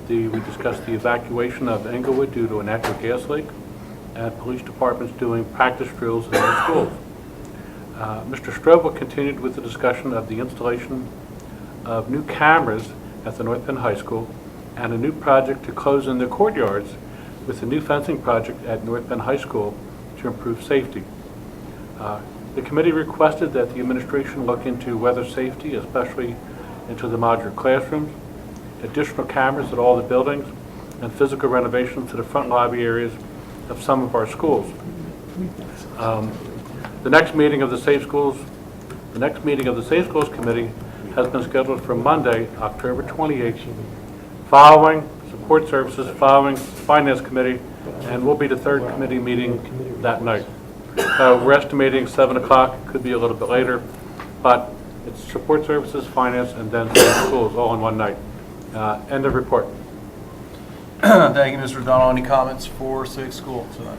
We discussed the evacuation of Englewood due to a natural gas leak, and police departments doing practice drills in their schools. Mr. Strobel continued with the discussion of the installation of new cameras at the North Penn High School and a new project to close in the courtyards with a new fencing project at North Penn High School to improve safety. The committee requested that the administration look into weather safety, especially into the modular classrooms, additional cameras at all the buildings, and physical renovations to the front lobby areas of some of our schools. The next meeting of the Safe Schools Committee has been scheduled for Monday, October 28th, following Support Services, following Finance Committee, and will be the third committee meeting that night. We're estimating 7 o'clock, could be a little bit later, but it's Support Services, Finance, and then Safe Schools all in one night. End of report. Thank you, Mr. O'Donnell. Any comments for Safe School tonight?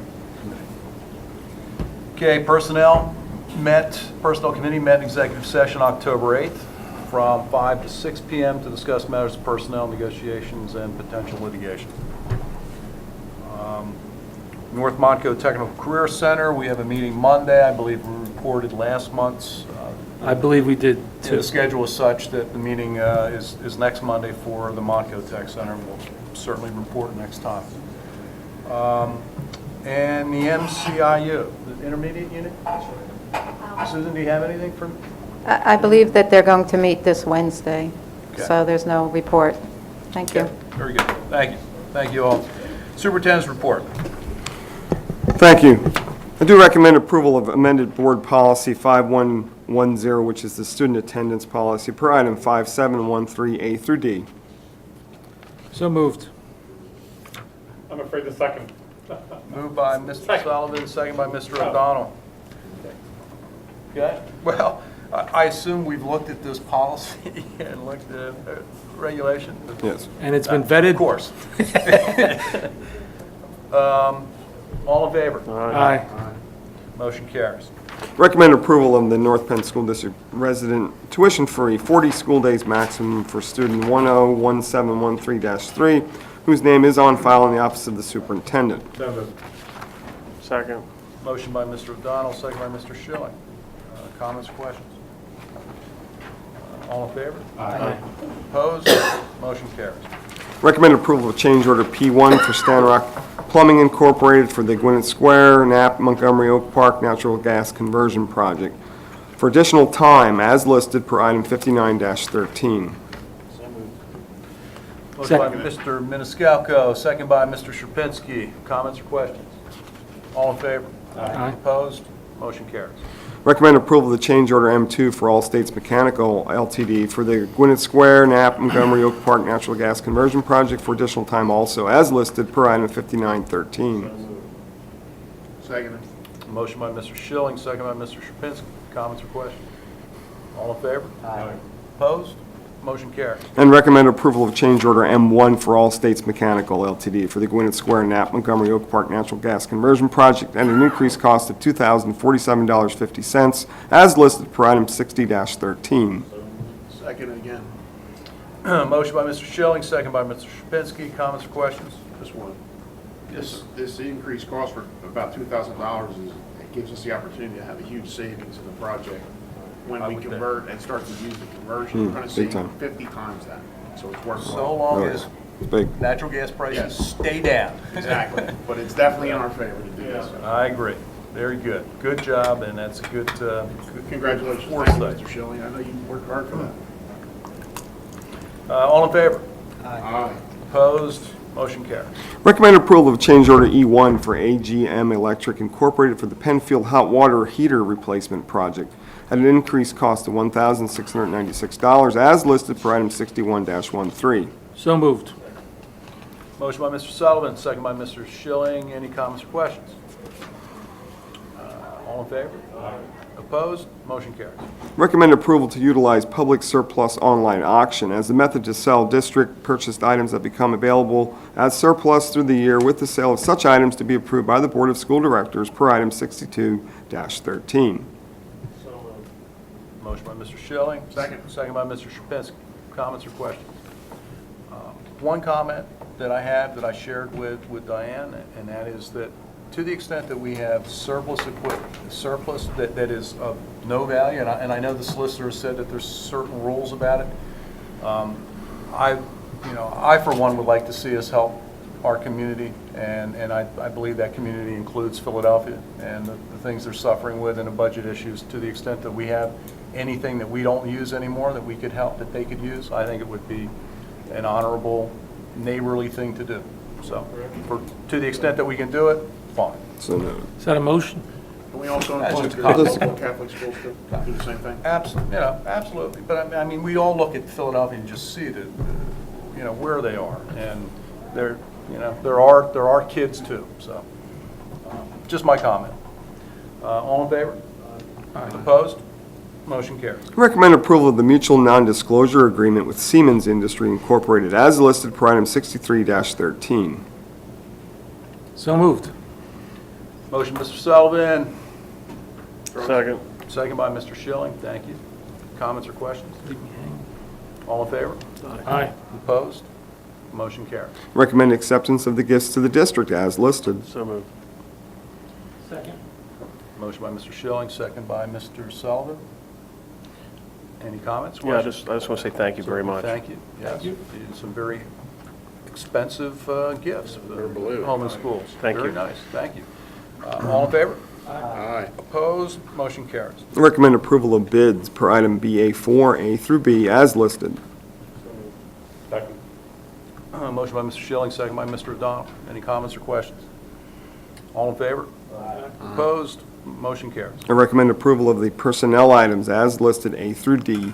Okay, Personnel Committee met in executive session October 8th from 5 to 6 p.m. to discuss matters of personnel negotiations and potential litigation. North Montco Technical Career Center, we have a meeting Monday. I believe we reported last month's. I believe we did too. The schedule is such that the meeting is next Monday for the Montco Tech Center. We'll certainly report next time. And the MCIU, the intermediate unit? Susan, do you have anything from? I believe that they're going to meet this Wednesday, Okay. so there's no report. Thank you. Very good. Thank you. Thank you all. Superintendent's report. Thank you. I do recommend approval of amended Board Policy 5110, which is the student attendance policy, per item 5713A through D. So moved. I'm afraid the second. Moved by Mr. Sullivan, second by Mr. O'Donnell. Okay. Well, I assume we've looked at this policy and looked at regulation. Yes. And it's been vetted? Of course. All in favor? Aye. Motion carries. Recommend approval of the North Penn School District resident tuition-free 40 school days maximum for student 101713-3, whose name is on file in the office of the superintendent. So moved. Second. Motion by Mr. O'Donnell, second by Mr. Schilling. Comments or questions? All in favor? Aye. Opposed? Motion carries. Recommend approval of change order P1 for Stanrock Plumbing Incorporated for the Gwinnett Square, Knapp, Montgomery Oak Park Natural Gas Conversion Project for additional time as listed per item 59-13. Motion by Mr. Maniscalco, second by Mr. Sherpinski. Comments or questions? All in favor? Aye. Opposed? Motion carries. Recommend approval of the change order M2 for All States Mechanical Ltd. for the Gwinnett Square, Knapp, Montgomery Oak Park Natural Gas Conversion Project for additional time also as listed per item 5913. Second. Motion by Mr. Schilling, second by Mr. Sherpinski. Comments or questions? All in favor? Aye. Opposed? Motion carries. And recommend approval of change order M1 for All States Mechanical Ltd. for the Gwinnett Square, Knapp, Montgomery Oak Park Natural Gas Conversion Project at an increased cost of $2,047.50 as listed per item 60-13. Second again. Motion by Mr. Schilling, second by Mr. Sherpinski. Comments or questions? Just one. This increased cost for about $2,000 it gives us the opportunity to have a huge savings in the project. When we convert and start to use the conversion, we're going to big save time. 50 times that. So it's worthwhile. So long as It's big. natural gas prices Yes. stay down. Exactly. But it's definitely in our favor to do this. I agree. Very good. Good job, and that's a good, good Congratulations. foresight. Thank you, Mr. Schilling. I know you worked hard for that. All in favor? Aye. Opposed? Motion carries. Recommend approval of change order E1 for AGM Electric Incorporated for the Penfield Hot Water Heater Replacement Project at an increased cost of $1,696 as listed per item 61-13. So moved. Motion by Mr. Sullivan, second by Mr. Schilling. Any comments or questions? All in favor? Opposed? Motion carries. Recommend approval to utilize public surplus online auction as the method to sell district-purchased items that become available as surplus through the year, with the sale of such items to be approved by the Board of School Directors per item 62-13. Motion by Mr. Schilling. Second by Mr. Sherpinski. Comments or questions? One comment that I have that I shared with Diane, and that is that to the extent that we have surplus that is of no value, and I know the solicitor has said that there's certain rules about it, I for one would like to see us help our community, and I believe that community includes Philadelphia and the things they're suffering with and the budget issues. To the extent that we have anything that we don't use anymore that we could help, that they could use, I think it would be an honorable, neighborly thing to do. So, to the extent that we can do it, fine. So noted. Is that a motion? Can we also That's include just a comment. the Catholic schools to do the same thing? Absolutely. But I mean, we all look at Philadelphia and just see that, where they are, and there are kids too. So, just my comment. All in favor? Opposed? Motion carries. Recommend approval of the mutual non-disclosure agreement with Siemens Industry Incorporated as listed per item 63-13. So moved. Motion, Mr. Sullivan. Second. Second by Mr. Schilling. Thank you. Comments or questions? All in favor? Aye. Opposed? Motion carries. Recommend acceptance of the gifts to the district as listed. So moved. Second. Motion by Mr. Schilling, second by Mr. Sullivan. Any comments? Yeah, I questions? just want to say thank you very much. Thank you. Yes. Some very expensive gifts for They're blue. the home and schools. Thank you. Very nice. Thank you. All in favor? Aye. Opposed? Motion carries. Recommend approval of bids per item BA4, A through B as listed. Second. Motion by Mr. Schilling, second by Mr. O'Donnell. Any comments or questions? All in favor? Opposed? Motion carries. I recommend approval of the personnel items as listed A through D.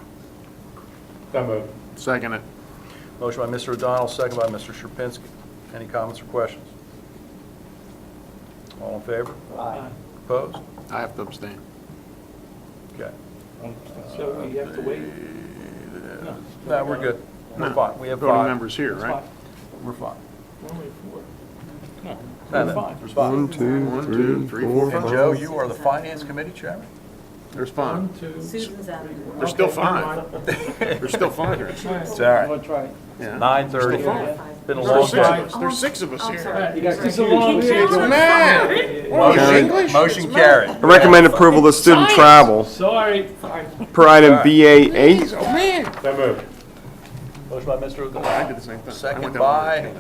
So moved. Second it. Motion by Mr. O'Donnell, second by Mr. Sherpinski. Any comments or questions? All in favor? Aye. Opposed? I have to abstain. Okay. So we have to wait? No, we're good. We're No. fine. We have Voting five. members here, right? We're fine. Only four. No, No, we're no, fine. There's five. 1, 2, One, 3, two, three, 4, four, And Joe, you are the Finance Committee Chairman? There's five. 1, 2. Susan's out. There's still five. There's still five here. It's all right. Let's try it. Yeah. 9:30. Still five. Been a There's long six day. of us. There's six of us here. You got this along here. It's mad. Motion carried. I recommend approval of student travel Sorry. per item BA8. Oh, man. So moved. Motion by Mr. I O'Donnell. did the same thing. I Second went down by,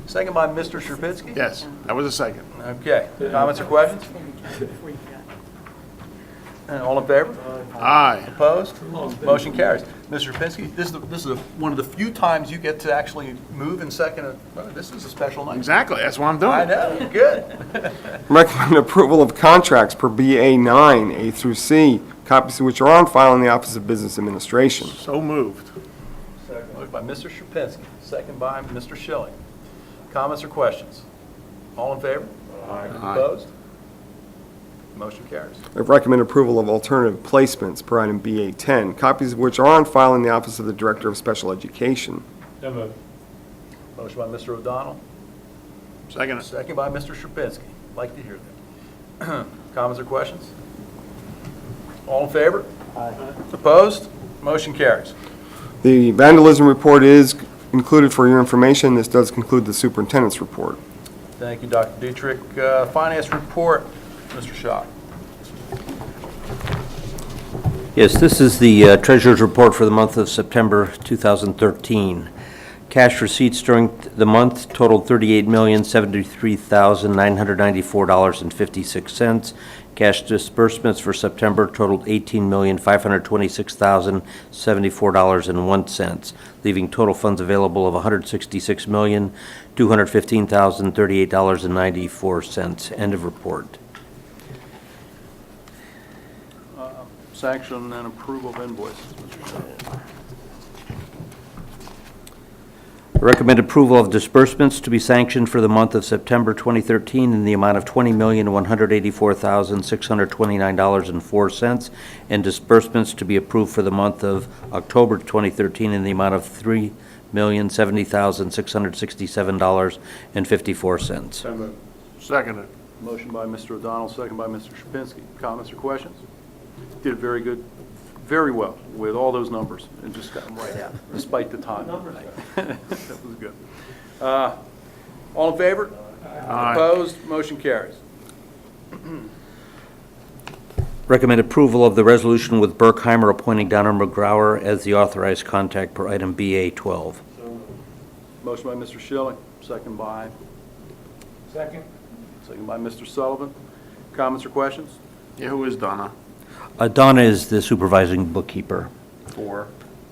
second by Mr. Sherpinski? Yes, that was a second. Okay. Comments or questions? All in favor? Aye. Opposed? Motion carries. Mr. Sherpinski, this is one of the few times you get to actually move and second. This is a special night. Exactly, that's what I'm doing. I know, good. Recommend approval of contracts per BA9, A through C, copies of which are on file in the Office of Business Administration. So moved. Moved by Mr. Sherpinski, second by Mr. Schilling. Comments or questions? All in favor? Aye. Opposed? Motion carries. I recommend approval of alternative placements per item BA10, copies of which are on file in the Office of the Director of Special Education. So moved. Motion by Mr. O'Donnell, Second it. second by Mr. Sherpinski. Like to hear that. Comments or questions? All in favor? Opposed? Motion carries. The vandalism report is included for your information. This does conclude the superintendent's report. Thank you, Dr. Dietrich. Finance report, Mr. Schock. Yes, this is the treasurer's report for the month of September 2013. Cash receipts during the month totaled $38,073,994.56. Cash disbursements for September totaled $18,526,074.01, leaving total funds available of $166,215,038.94. End of report. Sanction and approval of invoices, Mr. Schock. Recommend approval of disbursements to be sanctioned for the month of September 2013 in the amount of $20,184,629.04, and disbursements to be approved for the month of October 2013 in the amount of $3,070,667.54. Seconded. Motion by Mr. O'Donnell, second by Mr. Shapinsky. Comments or questions? Did very well with all those numbers and just got them right out, despite the time. That was good. All in favor? Aye. Opposed? Motion carries. Recommend approval of the resolution with Berkheimer appointing Donna McGrower as the authorized contact per item BA 12. Motion by Mr. Schilling, second by Second. Mr. Sullivan. Comments or questions? Yeah, who is Donna? Donna is the supervising bookkeeper For?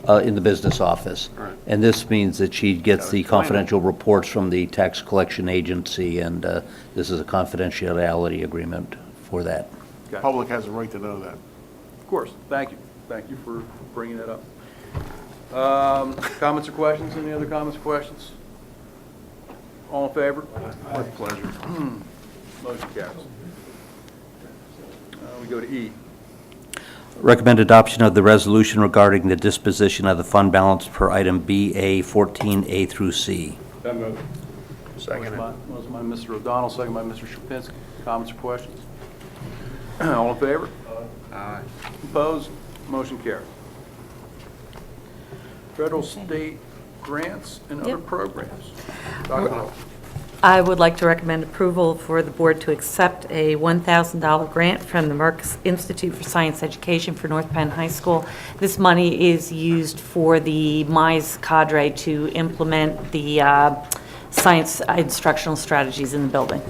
in the business office. Right. And this means that she gets the explain it. confidential reports from the tax collection agency, and this is a confidentiality agreement for that. Okay. Public has a right to know that. Of course. Thank you. Thank you for bringing that up. Comments or questions? Any other comments or questions? All in favor? With pleasure. Motion carries. We go to E. Recommend adoption of the resolution regarding the disposition of the fund balance per item BA 14A through C. Motion Seconded. by Mr. O'Donnell, second by Mr. Shapinsky. Comments or questions? All in favor? Aye. Opposed? Motion carries. Federal, state grants and other programs. Dr. Hull. I would like to recommend approval for the board to accept a $1,000 grant from the Merck Institute for Science Education for North Penn High School. This money is used for the MISE cadre to implement the science instructional strategies in the building.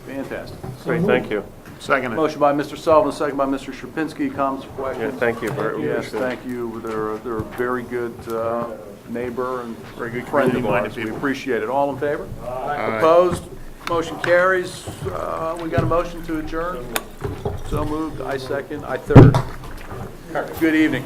Fantastic. Great, thank you. Seconded. Motion by Mr. Sullivan, second by Mr. Shapinsky. Comments or questions? Yeah, thank you. Yes, thank you. They're a very good neighbor and Very good friend of community-minded ours. We people. appreciate it. All in favor? Aye. Opposed? Motion carries. We got a motion to adjourn? So moved. I second. I third. Good evening.